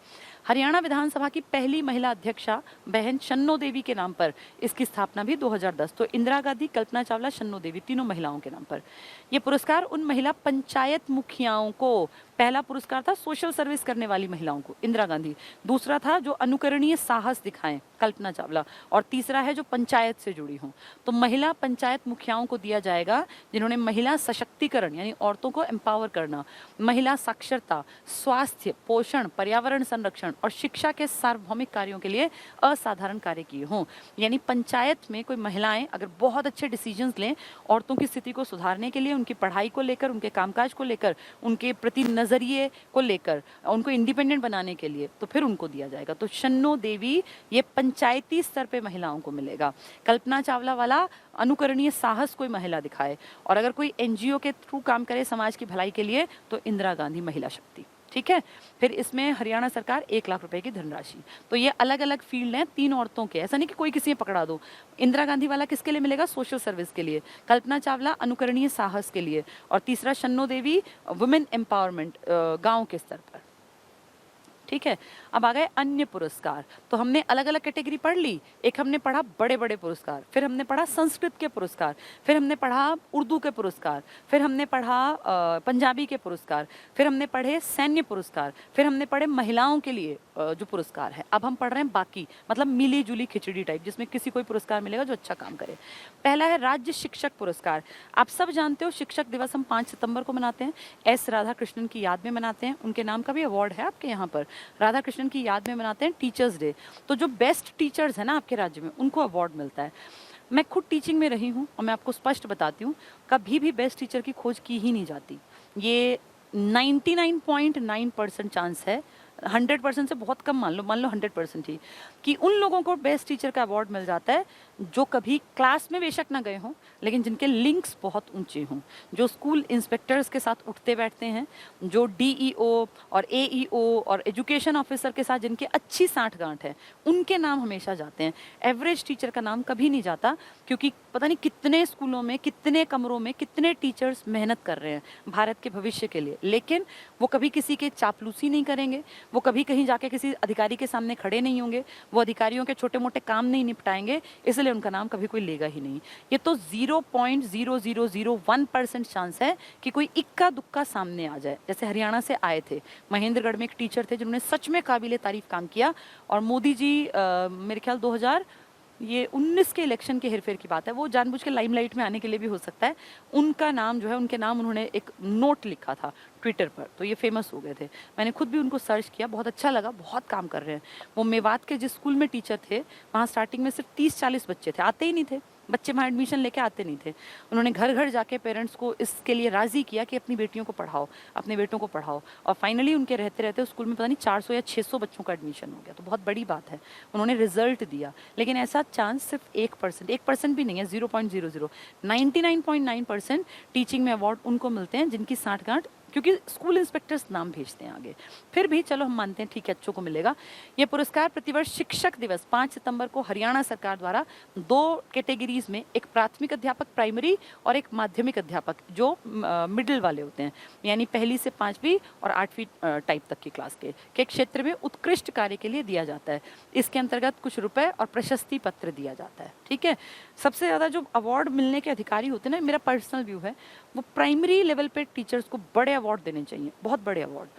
हरियाणा विधानसभा की पहली महिला अध्यक्षा बहन शन्नो देवी के नाम पर इसकी स्थापना भी 2010। तो इंदिरा गांधी, कल्पना चावला, शन्नो देवी, तीनों महिलाओं के नाम पर। यह पुरस्कार उन महिला पंचायत मुखियाओं को, पहला पुरस्कार था सोशल सर्विस करने वाली महिलाओं को, इंदिरा गांधी, दूसरा था जो अनुकरणीय साहस दिखाएं, कल्पना चावला, और तीसरा है जो पंचायत से जुड़ी हों। तो महिला पंचायत मुखियाओं को दिया जाएगा जिन्होंने महिला सशक्तिकरण यानी औरतों को एम्पावर करना, महिला साक्षरता, स्वास्थ्य, पोषण, पर्यावरण संरक्षण और शिक्षा के सार्वभौमिक कार्यों के लिए असाधारण कार्य किए हों। यानी पंचायत में कोई महिलाएं अगर बहुत अच्छे डिसीजंस लें औरतों की स्थिति को सुधारने के लिए, उनकी पढ़ाई को लेकर, उनके कामकाज को लेकर, उनके प्रति नजरिए को लेकर, उनको इंडिपेंडेंट बनाने के लिए, तो फिर उनको दिया जाएगा। तो शन्नो देवी ये पंचायती स्तर पे महिलाओं को मिलेगा। कल्पना चावला वाला अनुकरणीय साहस कोई महिला दिखाए, और अगर कोई एनजीओ के थ्रू काम करे समाज की भलाई के लिए तो इंदिरा गांधी महिला शक्ति, ठीक है। फिर इसमें हरियाणा सरकार 1 लाख रुपए की धनराशि। तो ये अलग अलग फील्ड हैं 3 औरतों के, ऐसा नहीं कि कोई किसी में पकड़ा दो। इंदिरा गांधी वाला किसके लिए मिलेगा? सोशल सर्विस के लिए, कल्पना चावला अनुकरणीय साहस के लिए, और तीसरा शन्नो देवी वुमेन एम्पावरमेंट गांव के स्तर पर, ठीक है। अब आ गए अन्य पुरस्कार। तो हमने अलग अलग कैटेगरी पढ़ ली। एक हमने पढ़ा बड़े बड़े पुरस्कार, फिर हमने पढ़ा संस्कृत के पुरस्कार, फिर हमने पढ़ा उर्दू के पुरस्कार, फिर हमने पढ़ा पंजाबी के पुरस्कार, फिर हमने पढ़े सैन्य पुरस्कार, फिर हमने पढ़े महिलाओं के लिए जो पुरस्कार है। अब हम पढ़ रहे हैं बाकी, मतलब मिली जुली खिचड़ी टाइप, जिसमें किसी कोई पुरस्कार मिलेगा जो अच्छा काम करे। पहला है राज्य शिक्षक पुरस्कार। आप सब जानते हो शिक्षक दिवस हम 5 सितंबर को मनाते हैं, एस राधा कृष्णन की याद में मनाते हैं। उनके नाम का भी अवार्ड है आपके यहाँ पर, राधा कृष्णन की याद में मनाते हैं टीचर्स डे। तो जो बेस्ट टीचर्स है ना आपके राज्य में, उनको अवार्ड मिलता है। मैं खुद टीचिंग में रही हूँ और मैं आपको स्पष्ट बताती हूँ, कभी भी बेस्ट टीचर की खोज की ही नहीं जाती। ये 99.9% चांस है 100% से बहुत कम मान लो 100% ही, कि उन लोगों को बेस्ट टीचर का अवार्ड मिल जाता है जो कभी क्लास में बेशक ना गए हों, लेकिन जिनके लिंक्स बहुत ऊंचे हों, जो स्कूल इंस्पेक्टर्स के साथ उठते बैठते हैं, जो डीईओ और एईओ और एजुकेशन ऑफिसर के साथ जिनकी अच्छी सांठ-गांठ है, उनके नाम हमेशा जाते हैं। एवरेज टीचर का नाम कभी नहीं जाता, क्योंकि पता नहीं कितने स्कूलों में, कितने कमरों में, कितने टीचर्स मेहनत कर रहे हैं भारत के भविष्य के लिए, लेकिन वो कभी किसी के चापलूसी नहीं करेंगे, वो कभी कहीं जाके किसी अधिकारी के सामने खड़े नहीं होंगे, वो अधिकारियों के छोटे मोटे काम नहीं निपटाएंगे, इसलिए उनका नाम कभी कोई लेगा ही नहीं। ये तो 0.0001% चांस है कि कोई इक्का दुक्का सामने आ जाए। जैसे हरियाणा से आए थे, महेंद्रगढ़ में एक टीचर थे जिन्होंने सच में काबिले तारीफ काम किया, और मोदी जी मेरे ख्याल 2019 के इलेक्शन के हेरफेर की बात है, वो जानबूझ के लाइमलाइट में आने के लिए भी हो सकता है, उनका नाम जो है, उनके नाम उन्होंने एक नोट लिखा था ट्विटर पर, तो ये फेमस हो गए थे। मैंने खुद भी उनको सर्च किया, बहुत अच्छा लगा, बहुत काम कर रहे हैं वो। मेवात के जिस स्कूल में टीचर थे, वहाँ स्टार्टिंग में सिर्फ 30-40 बच्चे थे, आते ही नहीं थे बच्चे, वहाँ एडमिशन लेके आते नहीं थे। उन्होंने घर घर जाके पेरेंट्स को इसके लिए राज़ी किया कि अपनी बेटियों को पढ़ाओ, अपने बेटों को पढ़ाओ, और फाइनली उनके रहते रहते उस स्कूल में पता नहीं 400 या 600 बच्चों का एडमिशन हो गया, तो बहुत बड़ी बात है। उन्होंने रिजल्ट दिया, लेकिन ऐसा चांस सिर्फ 1% भी नहीं है, 0.00, 99.9% टीचिंग में अवार्ड उनको मिलते हैं जिनकी सांठ-गांठ, क्योंकि स्कूल इंस्पेक्टर्स नाम भेजते हैं आगे। फिर भी चलो हम मानते हैं ठीक है, अच्छों को मिलेगा ये पुरस्कार। प्रतिवर्ष शिक्षक दिवस 5 सितंबर को हरियाणा सरकार द्वारा 2 कैटेगरीज में, एक प्राथमिक अध्यापक प्राइमरी और एक माध्यमिक अध्यापक जो मिडिल वाले होते हैं, यानी पहली से 5वीं और 8वीं टाइप तक की क्लास के क्षेत्र में उत्कृष्ट कार्य के लिए दिया जाता है। इसके अंतर्गत कुछ रुपए और प्रशस्ति पत्र दिया जाता है। ठीक है, सबसे ज़्यादा जो अवार्ड मिलने के अधिकारी होते हैं ना, मेरा पर्सनल व्यू है, वो प्राइमरी लेवल पे टीचर्स को बड़े अवार्ड देने चाहिए, बहुत बड़े अवार्ड।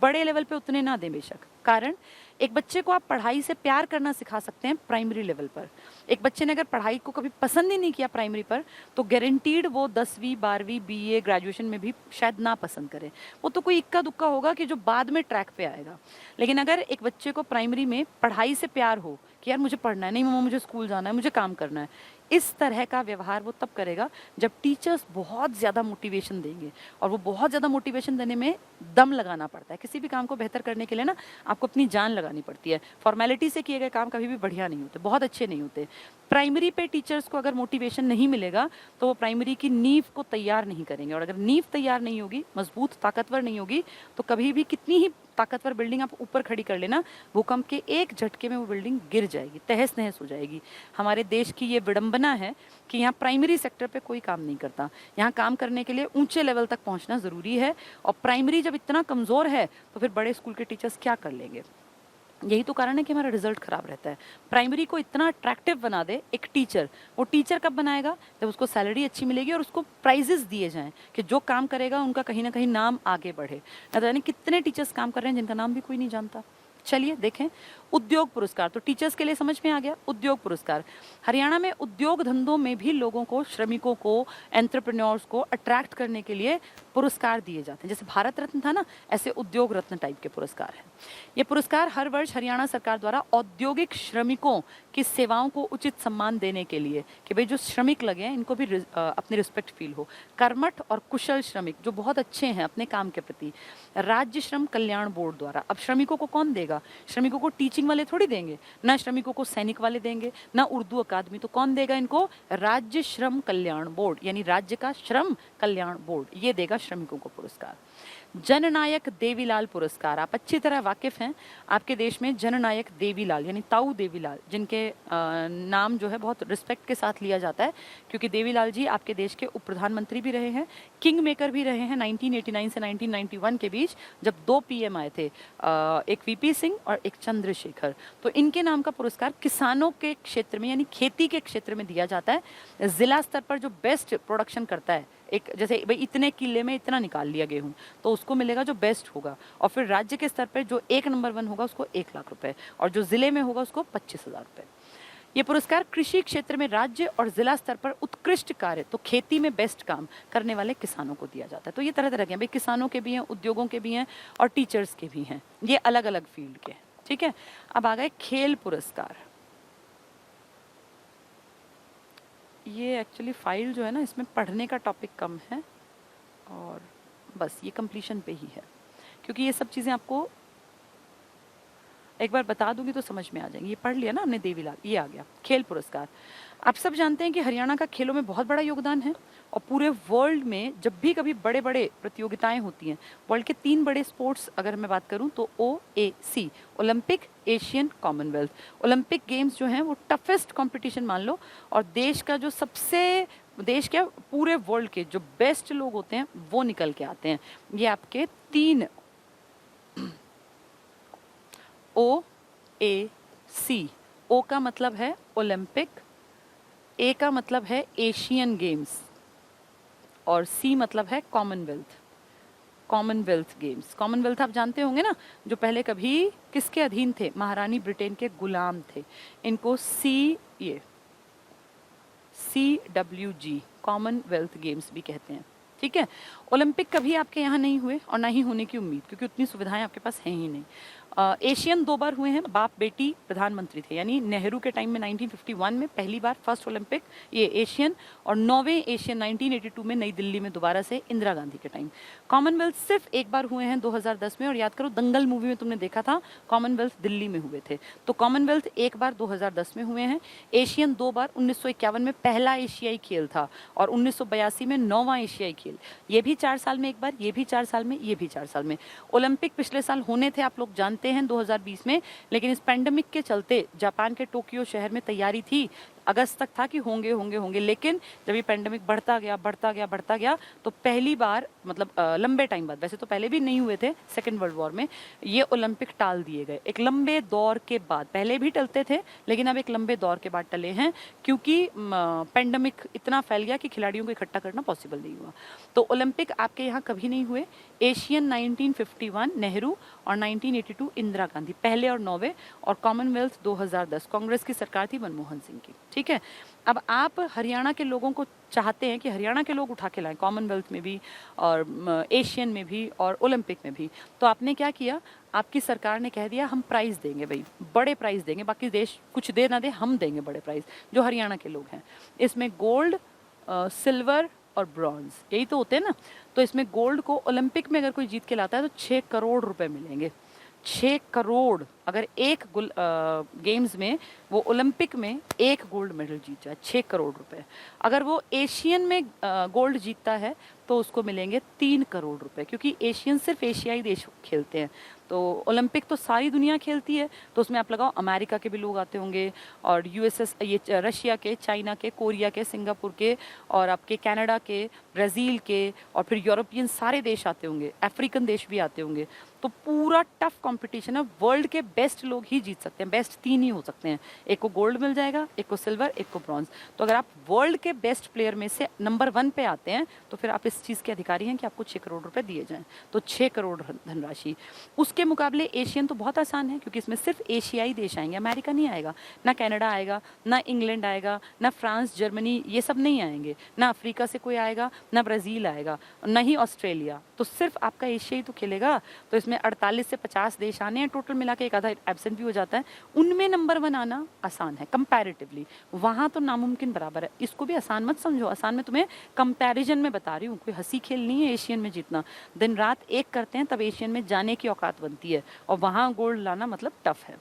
बड़े लेवल पे उतने ना दें बेशक, कारण एक बच्चे को आप पढ़ाई से प्यार करना सिखा सकते हैं प्राइमरी लेवल पर। एक बच्चे ने अगर पढ़ाई को कभी पसंद ही नहीं किया प्राइमरी पर, तो गारंटीड वो 10वीं 12वीं बीए ग्रेजुएशन में भी शायद ना पसंद करे। वो तो कोई इक्का दुक्का होगा कि जो बाद में ट्रैक पे आएगा। लेकिन अगर एक बच्चे को प्राइमरी में पढ़ाई से प्यार हो कि यार मुझे पढ़ना है, नहीं मम्मा मुझे स्कूल जाना है, मुझे काम करना है, इस तरह का व्यवहार वो तब करेगा जब टीचर्स बहुत ज़्यादा मोटिवेशन देंगे। और वो बहुत ज़्यादा मोटिवेशन देने में दम लगाना पड़ता है। किसी भी काम को बेहतर करने के लिए ना आपको अपनी जान लगानी पड़ती है। फॉर्मेलिटी से किए गए काम कभी भी बढ़िया नहीं होते, बहुत अच्छे नहीं होते। प्राइमरी पे टीचर्स को अगर मोटिवेशन नहीं मिलेगा तो वो प्राइमरी की नींव को तैयार नहीं करेंगे, और अगर नींव तैयार नहीं होगी, मजबूत ताकतवर नहीं होगी, तो कभी भी कितनी ही ताकतवर बिल्डिंग आप ऊपर खड़ी कर लेना, भूकंप के एक झटके में वो बिल्डिंग गिर जाएगी, तहस नहस हो जाएगी। हमारे देश की ये विडंबना है कि यहाँ प्राइमरी सेक्टर पे कोई काम नहीं करता। यहाँ काम करने के लिए ऊंचे लेवल तक पहुँचना ज़रूरी है, और प्राइमरी जब इतना कमज़ोर है तो फिर बड़े स्कूल के टीचर्स क्या कर लेंगे। यही तो कारण है कि हमारा रिजल्ट खराब रहता है। प्राइमरी को इतना अट्रैक्टिव बना दे एक टीचर, वो टीचर कब बनाएगा, जब उसको सैलरी अच्छी मिलेगी और उसको प्राइजेस दिए जाएं कि जो काम करेगा उनका कहीं ना कहीं नाम आगे बढ़े। ना जाने कितने टीचर्स काम कर रहे हैं जिनका नाम भी कोई नहीं जानता। चलिए देखें, उद्योग पुरस्कार तो टीचर्स के लिए समझ में आ गया। उद्योग पुरस्कार, हरियाणा में उद्योग धंधों में भी लोगों को, श्रमिकों को, एंटरप्रेन्योर्स को अट्रैक्ट करने के लिए पुरस्कार दिए जाते हैं। जैसे भारत रत्न था ना, ऐसे उद्योग रत्न टाइप के पुरस्कार हैं। ये पुरस्कार हर वर्ष हरियाणा सरकार द्वारा औद्योगिक श्रमिकों की सेवाओं को उचित सम्मान देने के लिए, कि भाई जो श्रमिक लगे हैं इनको भी अपनी रिस्पेक्ट फील हो, कर्मठ और कुशल श्रमिक जो बहुत अच्छे हैं अपने काम के प्रति, राज्य श्रम कल्याण बोर्ड द्वारा। अब श्रमिकों को कौन देगा? श्रमिकों को टीचिंग वाले थोड़ी देंगे, ना श्रमिकों को सैनिक वाले देंगे, ना उर्दू अकादमी, तो कौन देगा इनको? राज्य श्रम कल्याण बोर्ड, यानी राज्य का श्रम कल्याण बोर्ड, ये देगा श्रमिकों को पुरस्कार। जननायक देवीलाल पुरस्कार, आप अच्छी तरह वाकिफ हैं, आपके देश में जननायक देवीलाल यानी ताऊ देवीलाल, जिनके नाम जो है बहुत रिस्पेक्ट के साथ लिया जाता है, क्योंकि देवीलाल जी आपके देश के उप प्रधानमंत्री भी रहे हैं, किंग मेकर भी रहे हैं 1989 से 1991 के बीच, जब 2 पीएम आए थे, एक वीपी सिंह और एक चंद्रशेखर। तो इनके नाम का पुरस्कार किसानों के क्षेत्र में यानी खेती के क्षेत्र में दिया जाता है। जिला स्तर पर जो बेस्ट प्रोडक्शन करता है, एक जैसे भाई इतने किले में इतना निकाल लिया गेहूं, तो उसको मिलेगा जो बेस्ट होगा, और फिर राज्य के स्तर पर जो एक नंबर 1 होगा उसको 1 लाख रुपए, और जो जिले में होगा उसको 25,000 रुपए। ये पुरस्कार कृषि क्षेत्र में राज्य और जिला स्तर पर उत्कृष्ट कार्य, तो खेती में बेस्ट काम करने वाले किसानों को दिया जाता है। तो ये तरह तरह के हैं भाई, किसानों के भी हैं, उद्योगों के भी हैं, और टीचर्स के भी हैं, ये अलग अलग फील्ड के। ठीक है, अब आ गए खेल पुरस्कार। ये एक्चुअली फाइल जो है ना, इसमें पढ़ने का टॉपिक कम है, और बस ये कंप्लीशन पे ही है, क्योंकि ये सब चीज़ें आपको एक बार बता दूंगी तो समझ में आ जाएंगे। ये पढ़ लिया ना हमने देवीलाल, ये आ गया खेल पुरस्कार। आप सब जानते हैं कि हरियाणा का खेलों में बहुत बड़ा योगदान है और पूरे वर्ल्ड में जब भी कभी बड़े बड़े प्रतियोगिताएं होती हैं, वर्ल्ड के 3 बड़े स्पोर्ट्स अगर मैं बात करूं तो OAC, Olympic, Asian, Commonwealth. Olympic games जो हैं वो टफेस्ट कंपटीशन मान लो, और देश का जो सबसे, देश क्या पूरे वर्ल्ड के जो बेस्ट लोग होते हैं वो निकल के आते हैं। ये आपके 3 OAC, O का मतलब है ओलंपिक, A का मतलब है एशियन गेम्स और C मतलब है कॉमनवेल्थ। कॉमनवेल्थ गेम्स, कॉमनवेल्थ आप जानते होंगे ना, जो पहले कभी किसके अधीन थे, महारानी ब्रिटेन के गुलाम थे। इनको CWG कॉमनवेल्थ गेम्स भी कहते हैं, ठीक है। ओलंपिक कभी आपके यहाँ नहीं हुए और ना ही होने की उम्मीद, क्योंकि उतनी सुविधाएं आपके पास हैं ही नहीं। एशियन 2 बार हुए हैं, बाप बेटी प्रधानमंत्री थे, यानी नेहरू के टाइम में 1951 में पहली बार फर्स्ट ओलंपिक ये एशियन, और 9वें एशियन 1982 में नई दिल्ली में दोबारा से इंदिरा गांधी के टाइम। कॉमनवेल्थ सिर्फ एक बार हुए हैं 2010 में, और याद करो दंगल मूवी में तुमने देखा था कॉमनवेल्थ दिल्ली में हुए थे। तो कॉमनवेल्थ एक बार 2010 में हुए हैं, एशियन 2 बार, 1951 में पहला एशियाई खेल था और 1982 में 9वां एशियाई खेल। ये भी 4 साल में एक बार, ये भी 4 साल में, ये भी 4 साल में। ओलंपिक पिछले साल होने थे, आप लोग जानते हैं 2020 में, लेकिन इस पैंडेमिक के चलते जापान के टोक्यो शहर में तैयारी थी, अगस्त तक था कि होंगे होंगे होंगे, लेकिन जब ये पैंडेमिक बढ़ता गया तो पहली बार, मतलब लंबे टाइम बाद, वैसे तो पहले भी नहीं हुए थे सेकेंड वर्ल्ड वॉर में, ये ओलंपिक टाल दिए गए एक लंबे दौर के बाद। पहले भी टलते थे लेकिन अब एक लंबे दौर के बाद टले हैं, क्योंकि पैंडेमिक इतना फैल गया कि खिलाड़ियों को इकट्ठा करना पॉसिबल नहीं हुआ। तो ओलंपिक आपके यहाँ कभी नहीं हुए। एशियन 1951 नेहरू और 1982 इंदिरा गांधी, पहले और 9वें, और कॉमनवेल्थ 2010 कांग्रेस की सरकार थी मनमोहन सिंह की, ठीक है। अब आप हरियाणा के लोगों को चाहते हैं कि हरियाणा के लोग उठा के लाएं, कॉमनवेल्थ में भी और एशियन में भी और ओलंपिक में भी। तो आपने क्या किया, आपकी सरकार ने कह दिया हम प्राइज देंगे भाई, बड़े प्राइज देंगे, बाकी देश कुछ दे ना दे, हम देंगे बड़े प्राइज जो हरियाणा के लोग हैं। इसमें गोल्ड, सिल्वर और ब्रॉन्ज, यही तो होते हैं ना। तो इसमें गोल्ड को ओलंपिक में अगर कोई जीत के लाता है तो 6 करोड़ रुपए मिलेंगे। 6 करोड़, अगर एक गेम्स में वो ओलंपिक में एक गोल्ड मेडल जीत जाए, 6 करोड़ रुपए। अगर वो एशियन में गोल्ड जीतता है तो उसको मिलेंगे 3 करोड़ रुपए, क्योंकि एशियन सिर्फ एशियाई देश खेलते हैं। तो ओलंपिक तो सारी दुनिया खेलती है, तो उसमें आप लगाओ अमेरिका के भी लोग आते होंगे, और यूएसएस, ये रशिया के, चाइना के, कोरिया के, सिंगापुर के, और आपके कनाडा के, ब्राज़ील के, और फिर यूरोपियन सारे देश आते होंगे, अफ्रीकन देश भी आते होंगे। तो पूरा टफ कंपटीशन है, वर्ल्ड के बेस्ट लोग ही जीत सकते हैं, बेस्ट 3 ही हो सकते हैं, एक को गोल्ड मिल जाएगा, एक को सिल्वर, एक को ब्रॉन्ज। तो अगर आप वर्ल्ड के बेस्ट प्लेयर में से नंबर 1 पे आते हैं तो फिर आप इस चीज़ के अधिकारी हैं कि आपको 6 करोड़ रुपए दिए जाएं। तो 6 करोड़ धनराशि। उसके मुकाबले एशियन तो बहुत आसान है, क्योंकि इसमें सिर्फ एशियाई देश आएंगे, अमेरिका नहीं आएगा, ना कनाडा आएगा, ना इंग्लैंड आएगा, ना फ्रांस, जर्मनी, ये सब नहीं आएंगे, ना अफ्रीका से कोई आएगा, ना ब्राज़ील आएगा, ना ही ऑस्ट्रेलिया। तो सिर्फ आपका एशियाई तो खेलेगा। तो इसमें 48 से 50 देश आने हैं टोटल मिला के, एक आधा एब्सेंट भी हो जाता है। उनमें नंबर 1 आना आसान है कंपैरेटिवली, वहाँ तो नामुमकिन बराबर है। इसको भी आसान मत समझो, आसान में तुम्हें कंपैरिजन में बता रही हूँ, कोई हंसी खेल नहीं है एशियन में जीतना। दिन रात एक करते हैं तब एशियन में जाने की औकात बनती है, और वहाँ गोल्ड लाना मतलब टफ है।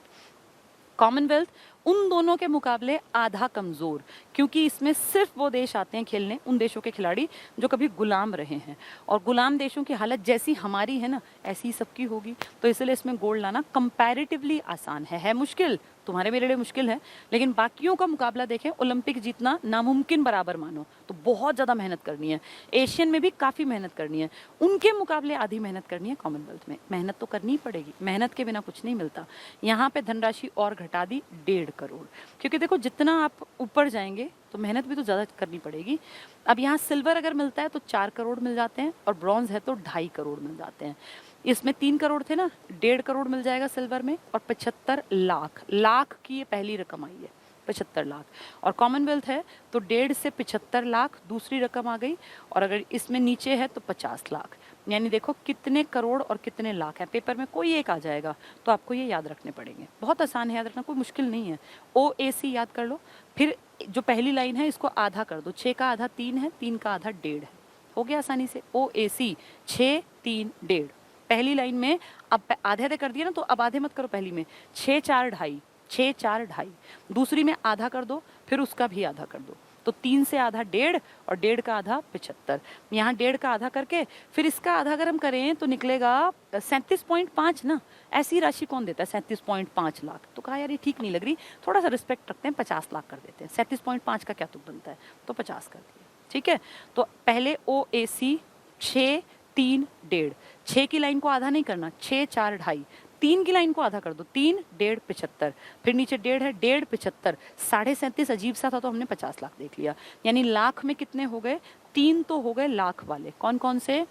कॉमनवेल्थ उन दोनों के मुकाबले आधा कमज़ोर, क्योंकि इसमें सिर्फ वो देश आते हैं खेलने, उन देशों के खिलाड़ी जो कभी गुलाम रहे हैं, और गुलाम देशों की हालत जैसी हमारी है ना, ऐसी ही सबकी होगी। तो इसलिए इसमें गोल्ड लाना कंपैरेटिवली आसान है मुश्किल, तुम्हारे मेरे लिए मुश्किल है, लेकिन बाकियों का मुकाबला देखें, ओलंपिक जीतना नामुमकिन बराबर मानो तो बहुत ज़्यादा मेहनत करनी है। एशियन में भी काफ़ी मेहनत करनी है, उनके मुकाबले आधी मेहनत करनी है। कॉमनवेल्थ में मेहनत तो करनी ही पड़ेगी, मेहनत के बिना कुछ नहीं मिलता। यहाँ पे धनराशि और घटा दी 1.5 करोड़, क्योंकि देखो जितना आप ऊपर जाएंगे तो मेहनत भी तो ज़्यादा करनी पड़ेगी। अब यहाँ सिल्वर अगर मिलता है तो 4 करोड़ मिल जाते हैं, और ब्रॉन्ज है तो 2.5 करोड़ मिल जाते हैं। इसमें 3 करोड़ थे ना, 1.5 करोड़ मिल जाएगा सिल्वर में, और 75 लाख की ये पहली रकम आई है, 75 लाख। और कॉमनवेल्थ है तो 1.5 से 75 लाख दूसरी रकम आ गई, और अगर इसमें नीचे है तो 50 लाख। यानी देखो कितने करोड़ और कितने लाख हैं, पेपर में कोई एक आ जाएगा, तो आपको ये याद रखने पड़ेंगे। बहुत आसान है याद रखना, कोई मुश्किल नहीं है। OAC याद कर लो, फिर जो पहली लाइन है इसको आधा कर दो, 6 का आधा 3 है, 3 का आधा 1.5 है, हो गया आसानी से। OAC 6, 3, 1.5, पहली लाइन में अब आधे आधे कर दिए ना, तो अब आधे मत करो पहली में, 6 4 ढाई, 6 4 ढाई। दूसरी में आधा कर दो, फिर उसका भी आधा कर दो, तो 3 से आधा 1.5 और 1.5 का आधा 75। यहाँ 1.5 का आधा करके फिर इसका आधा अगर हम करें तो निकलेगा 37.5 ना। ऐसी राशि कौन देता है 37.5 लाख? तो कहा यार ये ठीक नहीं लग रही, थोड़ा सा रिस्पेक्ट रखते हैं, 50 लाख कर देते हैं। 37.5 का क्या तुक बनता है, तो 50 कर दिए, ठीक है। तो पहले OAC 6 3 1.5, 6 की लाइन को आधा नहीं करना, 6 4 ढाई, 3 की लाइन को आधा कर दो, 3 1.5 75, फिर नीचे 1.5 है, 1.5 75, 37.5 अजीब सा था तो हमने 50 लाख देख लिया। यानी लाख में कितने हो गए, 3 तो हो गए लाख वाले। कौन कौन से?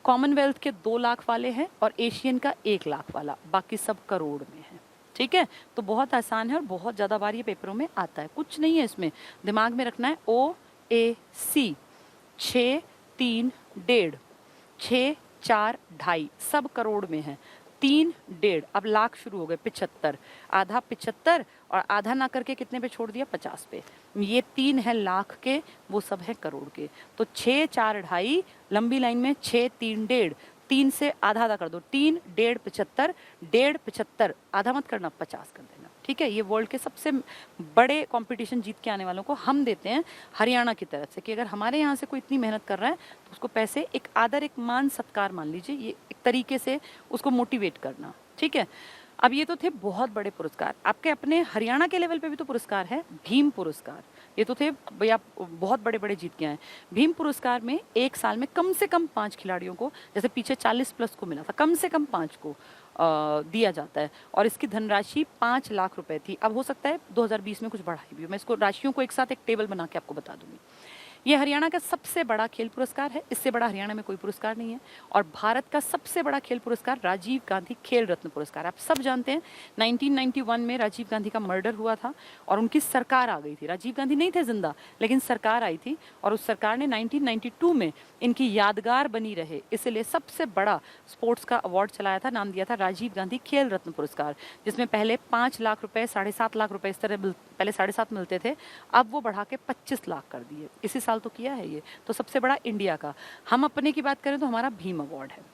कॉमनवेल्थ के 2 लाख वाले हैं और एशियन का 1 लाख वाला, बाकी सब करोड़ में है, ठीक है। तो बहुत आसान है और बहुत ज़्यादा बार ये पेपरों में आता है, कुछ नहीं है इसमें, दिमाग में रखना है। OAC 6 3 1.5, 6 4 ढाई, सब करोड़ में है, 3 1.5, अब लाख शुरू हो गए, 75, आधा 75 और आधा ना करके कितने पे छोड़ दिया, 50 पे। ये 3 है लाख के, वो सब है करोड़ के। तो 6 4 ढाई लंबी लाइन में, 6 3 1.5, 3 से आधा आधा कर दो, 3 1.5 75, 1.5 75, आधा मत करना, 50 कर देना, ठीक है। ये वर्ल्ड के सबसे बड़े कंपटीशन जीत के आने वालों को हम देते हैं हरियाणा की तरफ से, कि अगर हमारे यहाँ से कोई इतनी मेहनत कर रहा है तो उसको पैसे, एक आदर, एक मान सत्कार मान लीजिए, ये एक तरीके से उसको मोटिवेट करना, ठीक है। अब ये तो थे बहुत बड़े पुरस्कार। आपके अपने हरियाणा के लेवल पे भी तो पुरस्कार है, भीम पुरस्कार, ये तो थे भैया बहुत बड़े बड़े जीत के आए। भीम पुरस्कार में एक साल में कम से कम 5 खिलाड़ियों को, जैसे पीछे 40+ को मिला था, कम से कम 5 को दिया जाता है और इसकी धनराशि 5 लाख रुपए थी। अब हो सकता है 2020 में कुछ बढ़ाई भी हो, मैं इसको राशियों को एक साथ एक टेबल बना के आपको बता दूंगी। ये हरियाणा का सबसे बड़ा खेल पुरस्कार है, इससे बड़ा हरियाणा में कोई पुरस्कार नहीं है। और भारत का सबसे बड़ा खेल पुरस्कार राजीव गांधी खेल रत्न पुरस्कार। आप सब जानते हैं 1991 में राजीव गांधी का मर्डर हुआ था और उनकी सरकार आ गई थी। राजीव गांधी नहीं थे जिंदा, लेकिन सरकार आई थी और उस सरकार ने 1992 में इनकी यादगार बनी रहे इसलिए सबसे बड़ा स्पोर्ट्स का अवार्ड चलाया था, नाम दिया था राजीव गांधी खेल रत्न पुरस्कार, जिसमें पहले 5 लाख रुपए, 7.5 लाख रुपए, इस तरह पहले 7.5 मिलते थे, अब वो बढ़ा के 25 लाख कर दिए। इसी साल तो किया है ये, तो सबसे बड़ा इंडिया का। हम अपने की बात करें तो हमारा भीम अवार्ड है।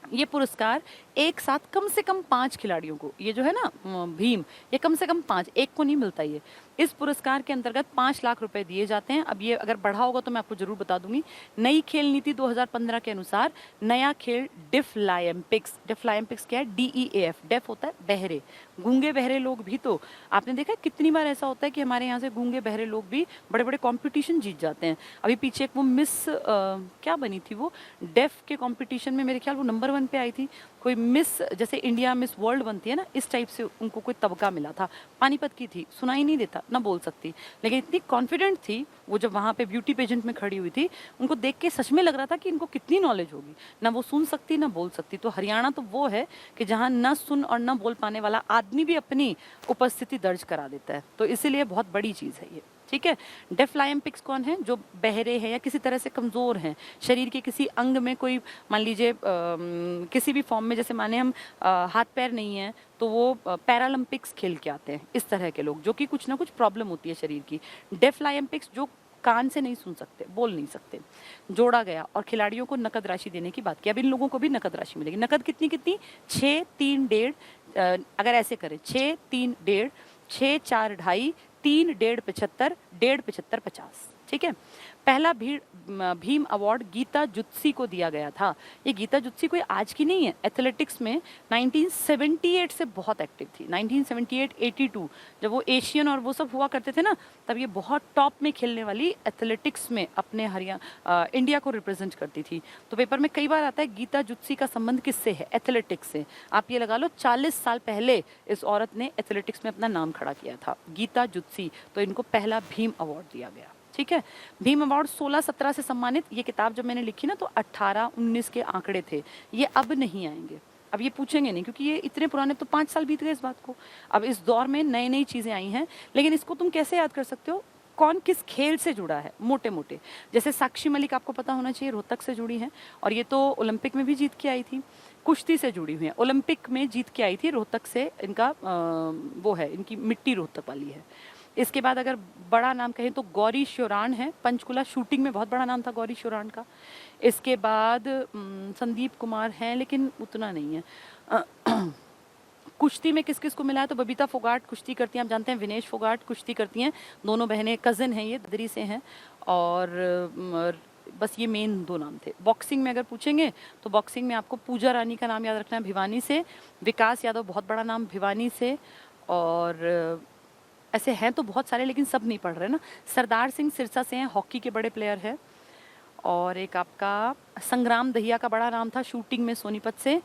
ये पुरस्कार एक साथ कम से कम 5 खिलाड़ियों को, ये जो है ना भीम, ये कम से कम 5, एक को नहीं मिलता ये। इस पुरस्कार के अंतर्गत 5 लाख रुपए दिए जाते हैं। अब ये अगर बढ़ा होगा तो मैं आपको जरूर बता दूंगी। नई खेल नीति 2015 के अनुसार नया खेल डिफलायम्पिक्स, डिफलायम्पिक्स क्या है, DEAF, डेफ होता है बहरे, गूंगे बहरे लोग भी। तो आपने देखा कितनी बार ऐसा होता है कि हमारे यहाँ से गूंगे बहरे लोग भी बड़े बड़े कॉम्पिटिशन जीत जाते हैं। अभी पीछे एक वो मिस क्या बनी थी, वो डेफ के कॉम्पिटिशन में मेरे ख्याल वो नंबर 1 पे आई थी, कोई मिस, जैसे इंडिया मिस वर्ल्ड बनती है ना, इस टाइप से उनको कोई तबका मिला था। पानीपत की थी, सुनाई नहीं देता ना बोल सकती, लेकिन इतनी कॉन्फिडेंट थी वो, जब वहाँ पे ब्यूटी पेजेंट में खड़ी हुई थी, उनको देख के सच में लग रहा था कि इनको कितनी नॉलेज होगी, ना वो सुन सकती ना बोल सकती। तो हरियाणा तो वो है कि जहाँ ना सुन और ना बोल पाने वाला आदमी भी अपनी उपस्थिति दर्ज करा देता है, तो इसीलिए बहुत बड़ी चीज़ है ये, ठीक है। डेफलायम्पिक्स कौन है, जो बहरे हैं या किसी तरह से कमज़ोर हैं, शरीर के किसी अंग में कोई, मान लीजिए किसी भी फॉर्म में, जैसे माने हम हाथ पैर नहीं है तो वो पैरालंपिक्स खेल के आते हैं, इस तरह के लोग जो कि कुछ ना कुछ प्रॉब्लम होती है शरीर की। डेफलायम्पिक्स जो कान से नहीं सुन सकते, बोल नहीं सकते, जोड़ा गया और खिलाड़ियों को नकद राशि देने की बात की। अब इन लोगों को भी नकद राशि मिलेगी। नकद कितनी कितनी, 6 3 1.5, अगर ऐसे करें 6 3 1.5, 6 4 ढाई, 3 1.5 75, 1.5 75 50, ठीक है। पहला भीम अवार्ड गीता जुत्सी को दिया गया था। ये गीता जुत्सी कोई आज की नहीं है, एथलेटिक्स में 1978 से बहुत एक्टिव थी। 1978 82 जब वो एशियन और वो सब हुआ करते थे ना, तब ये बहुत टॉप में खेलने वाली एथलेटिक्स में अपने इंडिया को रिप्रेजेंट करती थी। तो पेपर में कई बार आता है गीता जुत्सी का संबंध किससे है, एथलेटिक्स से। आप ये लगा लो 40 साल पहले इस औरत ने एथलेटिक्स में अपना नाम खड़ा किया था, गीता जुत्सी। तो इनको पहला भीम अवार्ड दिया गया, ठीक है। भीम अवार्ड 16-17 से सम्मानित। ये किताब जब मैंने लिखी ना तो 18-19 के आंकड़े थे, ये अब नहीं आएंगे, अब ये पूछेंगे नहीं, क्योंकि ये इतने पुराने, तो 5 साल बीत गए इस बात को। अब इस दौर में नई नई चीज़ें आई हैं, लेकिन इसको तुम कैसे याद कर सकते हो, कौन किस खेल से जुड़ा है, मोटे मोटे। जैसे साक्षी मलिक आपको पता होना चाहिए, रोहतक से जुड़ी हैं और ये तो ओलंपिक में भी जीत के आई थी। कुश्ती से जुड़ी हुई है, ओलंपिक में जीत के आई थी, रोहतक से इनका वो है, इनकी मिट्टी रोहतक वाली है। इसके बाद अगर बड़ा नाम कहें तो गौरी श्योराण है, पंचकुला शूटिंग में बहुत बड़ा नाम था गौरी श्योराण का। इसके बाद संदीप कुमार हैं लेकिन उतना नहीं है। कुश्ती में किस किस को मिला है तो बबीता फोगाट कुश्ती करती हैं, आप जानते हैं विनेश फोगाट कुश्ती करती हैं, दोनों बहनें कज़न हैं, ये ददरी से हैं। और बस ये मेन दो नाम थे। बॉक्सिंग में अगर पूछेंगे तो बॉक्सिंग में आपको पूजा रानी का नाम याद रखना है भिवानी से, विकास यादव बहुत बड़ा नाम भिवानी से, और ऐसे हैं तो बहुत सारे लेकिन सब नहीं पढ़ रहे ना। सरदार सिंह सिरसा से हैं, हॉकी के बड़े प्लेयर हैं। और एक आपका संग्राम दहिया का बड़ा नाम था शूटिंग में सोनीपत से।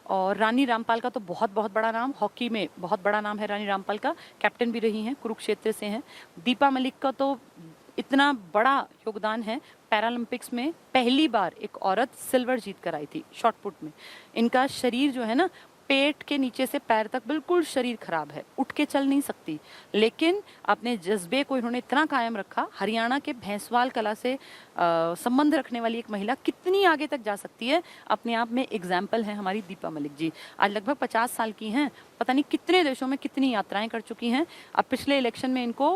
और रानी रामपाल का तो बहुत बहुत बड़ा नाम, हॉकी में बहुत बड़ा नाम है रानी रामपाल का, कैप्टन भी रही हैं, कुरुक्षेत्र से हैं। दीपा मलिक का तो इतना बड़ा योगदान है, पैरालंपिक्स में पहली बार एक औरत सिल्वर जीत कर आई थी शॉटपुट में। इनका शरीर जो है ना, पेट के नीचे से पैर तक बिल्कुल शरीर खराब है, उठ के चल नहीं सकती, लेकिन अपने जज्बे को इन्होंने इतना कायम रखा। हरियाणा के भैंसवाल कला से संबंध रखने वाली एक महिला कितनी आगे तक जा सकती है, अपने आप में एग्जाम्पल है हमारी दीपा मलिक जी। आज लगभग 50 साल की हैं, पता नहीं कितने देशों में कितनी यात्राएं कर चुकी हैं। अब पिछले इलेक्शन में इनको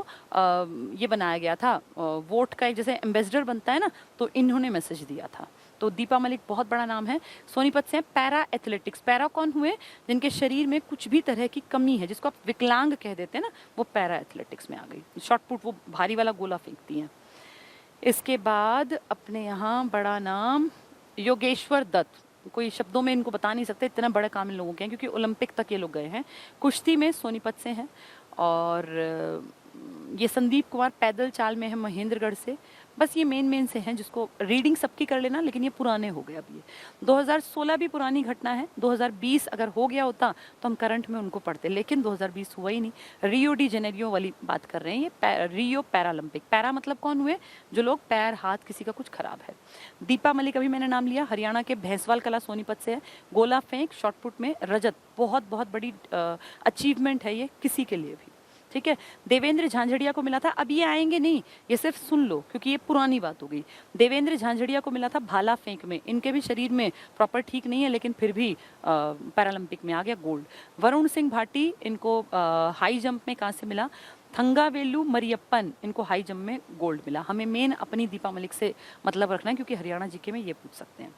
ये बनाया गया था, वोट का एक जैसे एम्बेसडर बनता है ना, तो इन्होंने मैसेज दिया था। तो दीपा मलिक बहुत बड़ा नाम है। सोनीपत से पैरा एथलेटिक्स, पैरा कौन हुए, जिनके शरीर में कुछ भी तरह की कमी है, जिसको आप विकलांग कह देते हैं ना, वो पैरा एथलेटिक्स में आ गई। शॉटपुट वो भारी वाला गोला फेंकती हैं। इसके बाद अपने यहाँ बड़ा नाम योगेश्वर दत्त, कोई शब्दों में इनको बता नहीं सकते, इतना बड़ा काम इन लोगों के हैं क्योंकि ओलंपिक तक ये लोग गए हैं। कुश्ती में सोनीपत से हैं। और ये संदीप कुमार पैदल चाल में है महेंद्रगढ़ से। बस ये मेन से हैं जिसको रीडिंग सबकी कर लेना, लेकिन ये पुराने हो गए अब। ये 2016 भी पुरानी घटना है, 2020 अगर हो गया होता तो हम करंट में उनको पढ़ते, लेकिन 2020 हुआ ही नहीं। रियो डी जेनेरियो वाली बात कर रहे हैं ये, रियो पैरालंपिक। पैरा मतलब कौन हुए, जो लोग पैर हाथ किसी का कुछ खराब है। दीपा मलिक अभी मैंने नाम लिया, हरियाणा के भैंसवाल कला सोनीपत से है। गोला फेंक शॉटपुट में रजत, बहुत बहुत बड़ी अचीवमेंट है ये किसी के लिए भी, ठीक है। देवेंद्र झांझड़िया को मिला था, अब ये आएंगे नहीं, ये सिर्फ सुन लो क्योंकि ये पुरानी बात हो गई। देवेंद्र झांझड़िया को मिला था भाला फेंक में, इनके भी शरीर में प्रॉपर ठीक नहीं है, लेकिन फिर भी पैरालंपिक में आ गया गोल्ड। वरुण सिंह भाटी, इनको हाई जंप में कहाँ से मिला, थंगावेलू मरियप्पन, इनको हाई जंप में गोल्ड मिला। हमें मेन अपनी दीपा मलिक से मतलब रखना है क्योंकि हरियाणा जीके में ये पूछ सकते हैं,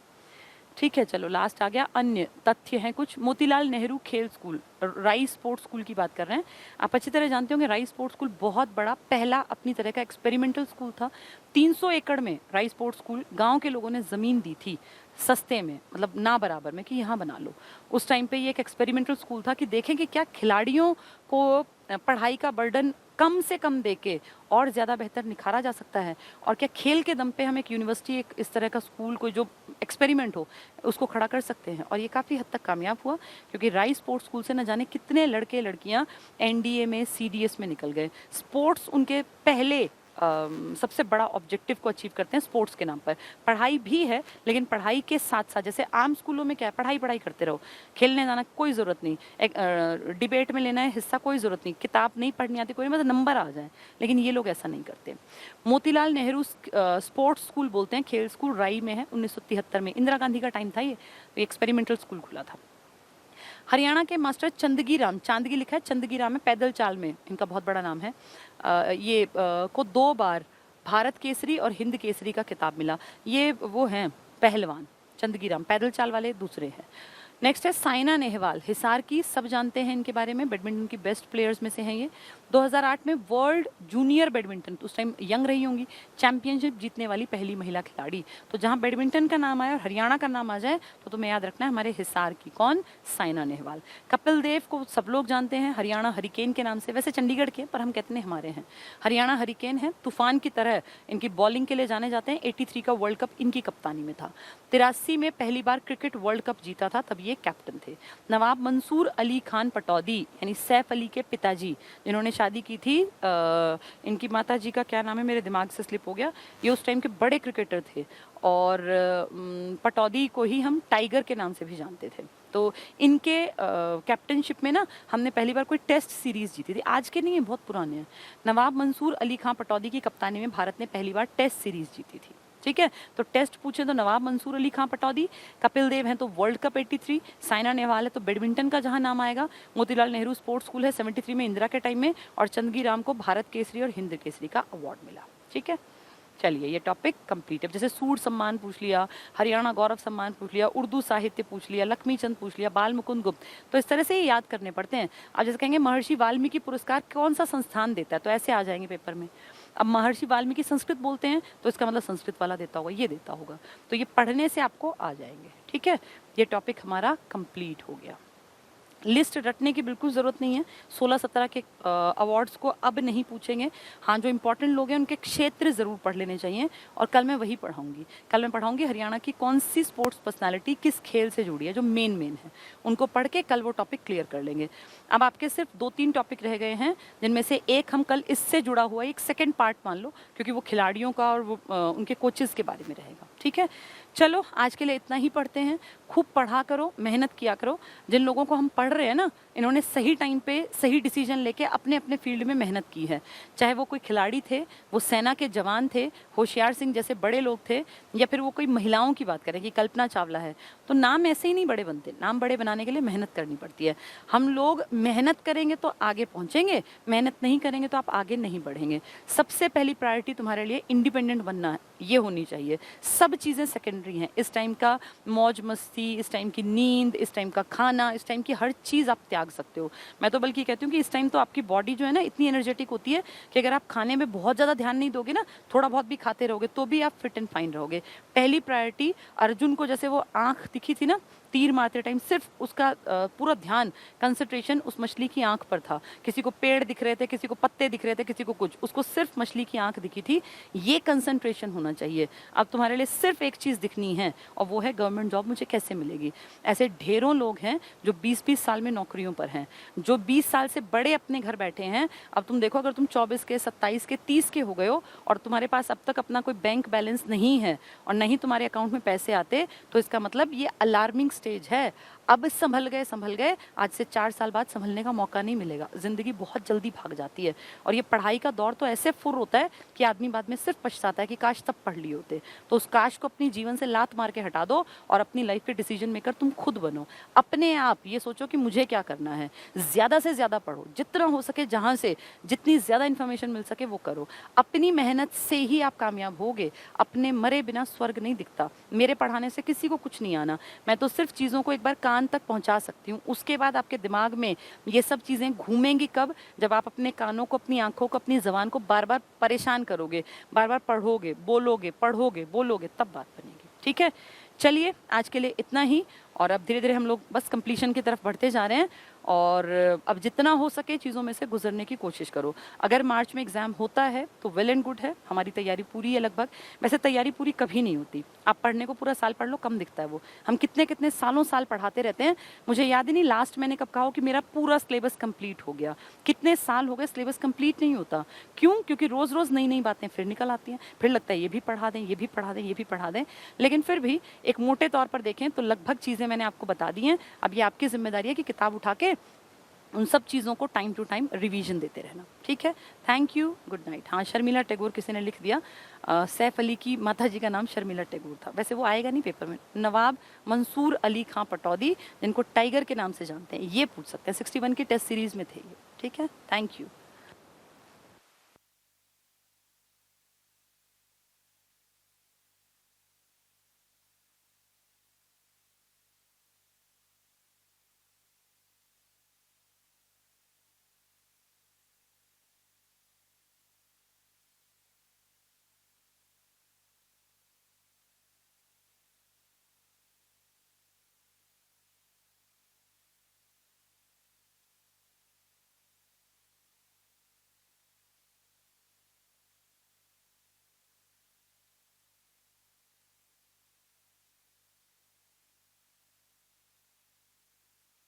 ठीक है। चलो लास्ट आ गया, अन्य तथ्य हैं कुछ। मोतीलाल नेहरू खेल स्कूल, राई स्पोर्ट्स स्कूल की बात कर रहे हैं। आप अच्छी तरह जानते होंगे राई स्पोर्ट्स स्कूल बहुत बड़ा, पहला अपनी तरह का एक्सपेरिमेंटल स्कूल था। 300 एकड़ में राई स्पोर्ट्स स्कूल, गांव के लोगों ने ज़मीन दी थी सस्ते में, मतलब ना बराबर में, कि यहाँ बना लो। उस टाइम पे ये एक एक्सपेरिमेंटल स्कूल था कि देखें कि क्या खिलाड़ियों को पढ़ाई का बर्डन कम से कम देके और ज़्यादा बेहतर निखारा जा सकता है, और क्या खेल के दम पे हम एक यूनिवर्सिटी, एक इस तरह का स्कूल, कोई जो एक्सपेरिमेंट हो, उसको खड़ा कर सकते हैं। और ये काफ़ी हद तक कामयाब हुआ क्योंकि राई स्पोर्ट्स स्कूल से न जाने कितने लड़के लड़कियां एनडीए में, सीडीएस में निकल गए। स्पोर्ट्स उनके पहले सबसे बड़ा ऑब्जेक्टिव को अचीव करते हैं स्पोर्ट्स के नाम पर। पढ़ाई भी है, लेकिन पढ़ाई के साथ साथ, जैसे आम स्कूलों में क्या है, पढ़ाई करते रहो, खेलने जाना कोई ज़रूरत नहीं, एक डिबेट में लेना है हिस्सा कोई ज़रूरत नहीं, किताब नहीं पढ़नी आती कोई, मतलब नंबर आ जाए, लेकिन ये लोग ऐसा नहीं करते। मोतीलाल नेहरू स्पोर्ट्स स्कूल बोलते हैं, खेल स्कूल राई में है। 1973 में इंदिरा गांधी का टाइम था, ये एक्सपेरिमेंटल स्कूल खुला था। हरियाणा के मास्टर चंदगी राम, चांदगी लिखा है, चंदगी राम है, पैदल चाल में इनका बहुत बड़ा नाम है। ये को 2 बार भारत केसरी और हिंद केसरी का खिताब मिला। ये वो हैं पहलवान, चंदगी राम, पैदल चाल वाले दूसरे हैं। नेक्स्ट है साइना नेहवाल, हिसार की, सब जानते हैं इनके बारे में, बैडमिंटन की बेस्ट प्लेयर्स में से हैं ये। 2008 में वर्ल्ड जूनियर बैडमिंटन, उस टाइम यंग रही होंगी, चैंपियनशिप जीतने वाली पहली महिला खिलाड़ी। तो जहां बैडमिंटन का नाम आया और हरियाणा का नाम आ जाए तो तुम्हें याद रखना है हमारे हिसार की, कौन, साइना नेहवाल। कपिल देव को सब लोग जानते हैं, हरियाणा हरिकेन के नाम से, वैसे चंडीगढ़ के, पर हम कहते हैं हमारे हैं, हरियाणा हरिकेन है। तूफान की तरह इनकी बॉलिंग के लिए जाने जाते हैं। 83 का वर्ल्ड कप इनकी कप्तानी में था। 83 में पहली बार क्रिकेट वर्ल्ड कप जीता था, तब ये कैप्टन थे। नवाब मंसूर अली खान पटौदी, यानी सैफ अली के पिताजी, जिन्होंने शादी की थी, इनकी माता जी का क्या नाम है, मेरे दिमाग से स्लिप हो गया, ये उस टाइम के बड़े क्रिकेटर थे। और पटौदी को ही हम टाइगर के नाम से भी जानते थे। तो इनके कैप्टनशिप में ना हमने पहली बार कोई टेस्ट सीरीज जीती थी, आज के नहीं है, बहुत पुराने हैं। नवाब मंसूर अली खान पटौदी की कप्तानी में भारत ने पहली बार टेस्ट सीरीज जीती थी, ठीक है। तो टेस्ट पूछे तो नवाब मंसूर अली खां पटौदी, कपिल देव हैं तो वर्ल्ड कप 83, साइना नेहवाल है तो बैडमिंटन का जहां नाम आएगा, मोतीलाल नेहरू स्पोर्ट्स स्कूल है 73 में इंदिरा के टाइम में, और चंदगी राम को भारत केसरी और हिंद केसरी का अवार्ड मिला। ठीक है, चलिए ये टॉपिक कंप्लीट है। जैसे सूर सम्मान पूछ लिया, हरियाणा गौरव सम्मान पूछ लिया, उर्दू साहित्य पूछ लिया, लक्ष्मी चंद पूछ लिया, बाल मुकुंद गुप्त, तो इस तरह से ये याद करने पड़ते हैं। अब जैसे कहेंगे महर्षि वाल्मीकि पुरस्कार कौन सा संस्थान देता है, तो ऐसे आ जाएंगे पेपर में। अब महर्षि वाल्मीकि संस्कृत बोलते हैं तो इसका मतलब संस्कृत वाला देता होगा, ये देता होगा, तो ये पढ़ने से आपको आ जाएंगे। ठीक है, ये टॉपिक हमारा कंप्लीट हो गया। लिस्ट रटने की बिल्कुल ज़रूरत नहीं है, 16-17 के अवार्ड्स को अब नहीं पूछेंगे। हाँ, जो इंपॉर्टेंट लोग हैं उनके क्षेत्र ज़रूर पढ़ लेने चाहिए, और कल मैं वही पढ़ाऊंगी। कल मैं पढ़ाऊंगी हरियाणा की कौन सी स्पोर्ट्स पर्सनालिटी किस खेल से जुड़ी है, जो मेन है, उनको पढ़ के कल वो टॉपिक क्लियर कर लेंगे। अब आपके सिर्फ 2-3 टॉपिक रह गए हैं, जिनमें से एक हम कल इससे जुड़ा हुआ एक सेकेंड पार्ट मान लो, क्योंकि वो खिलाड़ियों का और वो उनके कोचेज़ के बारे में रहेगा। ठीक है, चलो आज के लिए इतना ही पढ़ते हैं। खूब पढ़ा करो, मेहनत किया करो। जिन लोगों को हम पढ़ रहे हैं ना, इन्होंने सही टाइम पे सही डिसीजन लेके अपने अपने फील्ड में मेहनत की है। चाहे वो कोई खिलाड़ी थे, वो सेना के जवान थे, होशियार सिंह जैसे बड़े लोग थे, या फिर वो कोई महिलाओं की बात करें कि कल्पना चावला है, तो नाम ऐसे ही नहीं बड़े बनते। नाम बड़े बनाने के लिए मेहनत करनी पड़ती है। हम लोग मेहनत करेंगे तो आगे पहुँचेंगे, मेहनत नहीं करेंगे तो आप आगे नहीं बढ़ेंगे। सबसे पहली प्रायोरिटी तुम्हारे लिए इंडिपेंडेंट बनना है, ये होनी चाहिए। सब चीज़ें सेकेंडरी हैं। इस टाइम का मौज मस्ती, इस टाइम की नींद, इस टाइम का खाना, इस टाइम की हर चीज़ आप त्याग सकते हो। मैं तो बल्कि कहती हूँ कि इस टाइम तो आपकी बॉडी जो है ना इतनी एनर्जेटिक होती है कि अगर आप खाने में बहुत ज़्यादा ध्यान नहीं दोगे ना, थोड़ा बहुत भी खाते रहोगे तो भी आप फिट एंड फाइन रहोगे। पहली प्रायोरिटी अर्जुन को जैसे वो आँख दिखी थी ना तीर मारते टाइम, सिर्फ उसका पूरा ध्यान, कंसंट्रेशन उस मछली की आंख पर था। किसी को पेड़ दिख रहे थे, किसी को पत्ते दिख रहे थे, किसी को कुछ, उसको सिर्फ मछली की आंख दिखी थी। ये कंसंट्रेशन होना चाहिए। अब तुम्हारे लिए सिर्फ एक चीज़ दिखनी है, और वो है गवर्नमेंट जॉब मुझे कैसे मिलेगी। ऐसे ढेरों लोग हैं जो 20-20 साल में नौकरियों पर हैं, जो 20 साल से बड़े अपने घर बैठे हैं। अब तुम देखो, अगर तुम 24 के, 27 के, 30 के हो गए हो और तुम्हारे पास अब तक अपना कोई बैंक बैलेंस नहीं है और नहीं तुम्हारे अकाउंट में पैसे आते, तो इसका मतलब ये अलार्मिंग स्टेज है। अब संभल गए, आज से 4 साल बाद संभलने का मौका नहीं मिलेगा। जिंदगी बहुत जल्दी भाग जाती है, और ये पढ़ाई का दौर तो ऐसे फुर होता है कि आदमी बाद में सिर्फ पछताता है कि काश तब पढ़ लिए होते। तो उस काश को अपनी जीवन से लात मार के हटा दो, और अपनी लाइफ के डिसीजन मेकर तुम खुद बनो। अपने आप ये सोचो कि मुझे क्या करना है। ज़्यादा से ज़्यादा पढ़ो, जितना हो सके, जहाँ से जितनी ज़्यादा इन्फॉर्मेशन मिल सके वो करो। अपनी मेहनत से ही आप कामयाब होगे। अपने मरे बिना स्वर्ग नहीं दिखता। मेरे पढ़ाने से किसी को कुछ नहीं आना, मैं तो सिर्फ चीज़ों को एक बार कान तक पहुंचा सकती हूँ। उसके बाद आपके दिमाग में ये सब चीज़ें घूमेंगी कब, जब आप अपने कानों को, अपनी आंखों को, अपनी ज़बान को बार बार परेशान करोगे, बार बार पढ़ोगे, बोलोगे, पढ़ोगे, बोलोगे, तब बात बनेगी। ठीक है, चलिए आज के लिए इतना ही, और अब धीरे धीरे हम लोग बस कंप्लीशन की तरफ बढ़ते जा रहे हैं। और अब जितना हो सके चीज़ों में से गुजरने की कोशिश करो। अगर मार्च में एग्ज़ाम होता है तो वेल एंड गुड है, हमारी तैयारी पूरी है लगभग। वैसे तैयारी पूरी कभी नहीं होती, आप पढ़ने को पूरा साल पढ़ लो, कम दिखता है वो। हम कितने कितने साल पढ़ाते रहते हैं। मुझे याद ही नहीं लास्ट मैंने कब कहा हो कि मेरा पूरा सिलेबस कंप्लीट हो गया। कितने साल हो गए सिलेबस कंप्लीट नहीं होता। क्यों? क्योंकि रोज़ रोज़ नई नई बातें फिर निकल आती हैं, फिर लगता है ये भी पढ़ा दें, ये भी पढ़ा दें, ये भी पढ़ा दें। लेकिन फिर भी एक मोटे तौर पर देखें तो लगभग चीज़ें मैंने आपको बता दी हैं। अब ये आपकी जिम्मेदारी है कि किताब उठा के उन सब चीज़ों को टाइम टू टाइम रिवीजन देते रहना। ठीक है, थैंक यू, गुड नाइट। हाँ, शर्मिला टैगोर किसी ने लिख दिया, सैफ अली की माता जी का नाम शर्मिला टैगोर था। वैसे वो आएगा नहीं पेपर में। नवाब मंसूर अली खां पटौदी, जिनको टाइगर के नाम से जानते हैं, ये पूछ सकते हैं। 61 की टेस्ट सीरीज में थे ये। ठीक है, थैंक यू।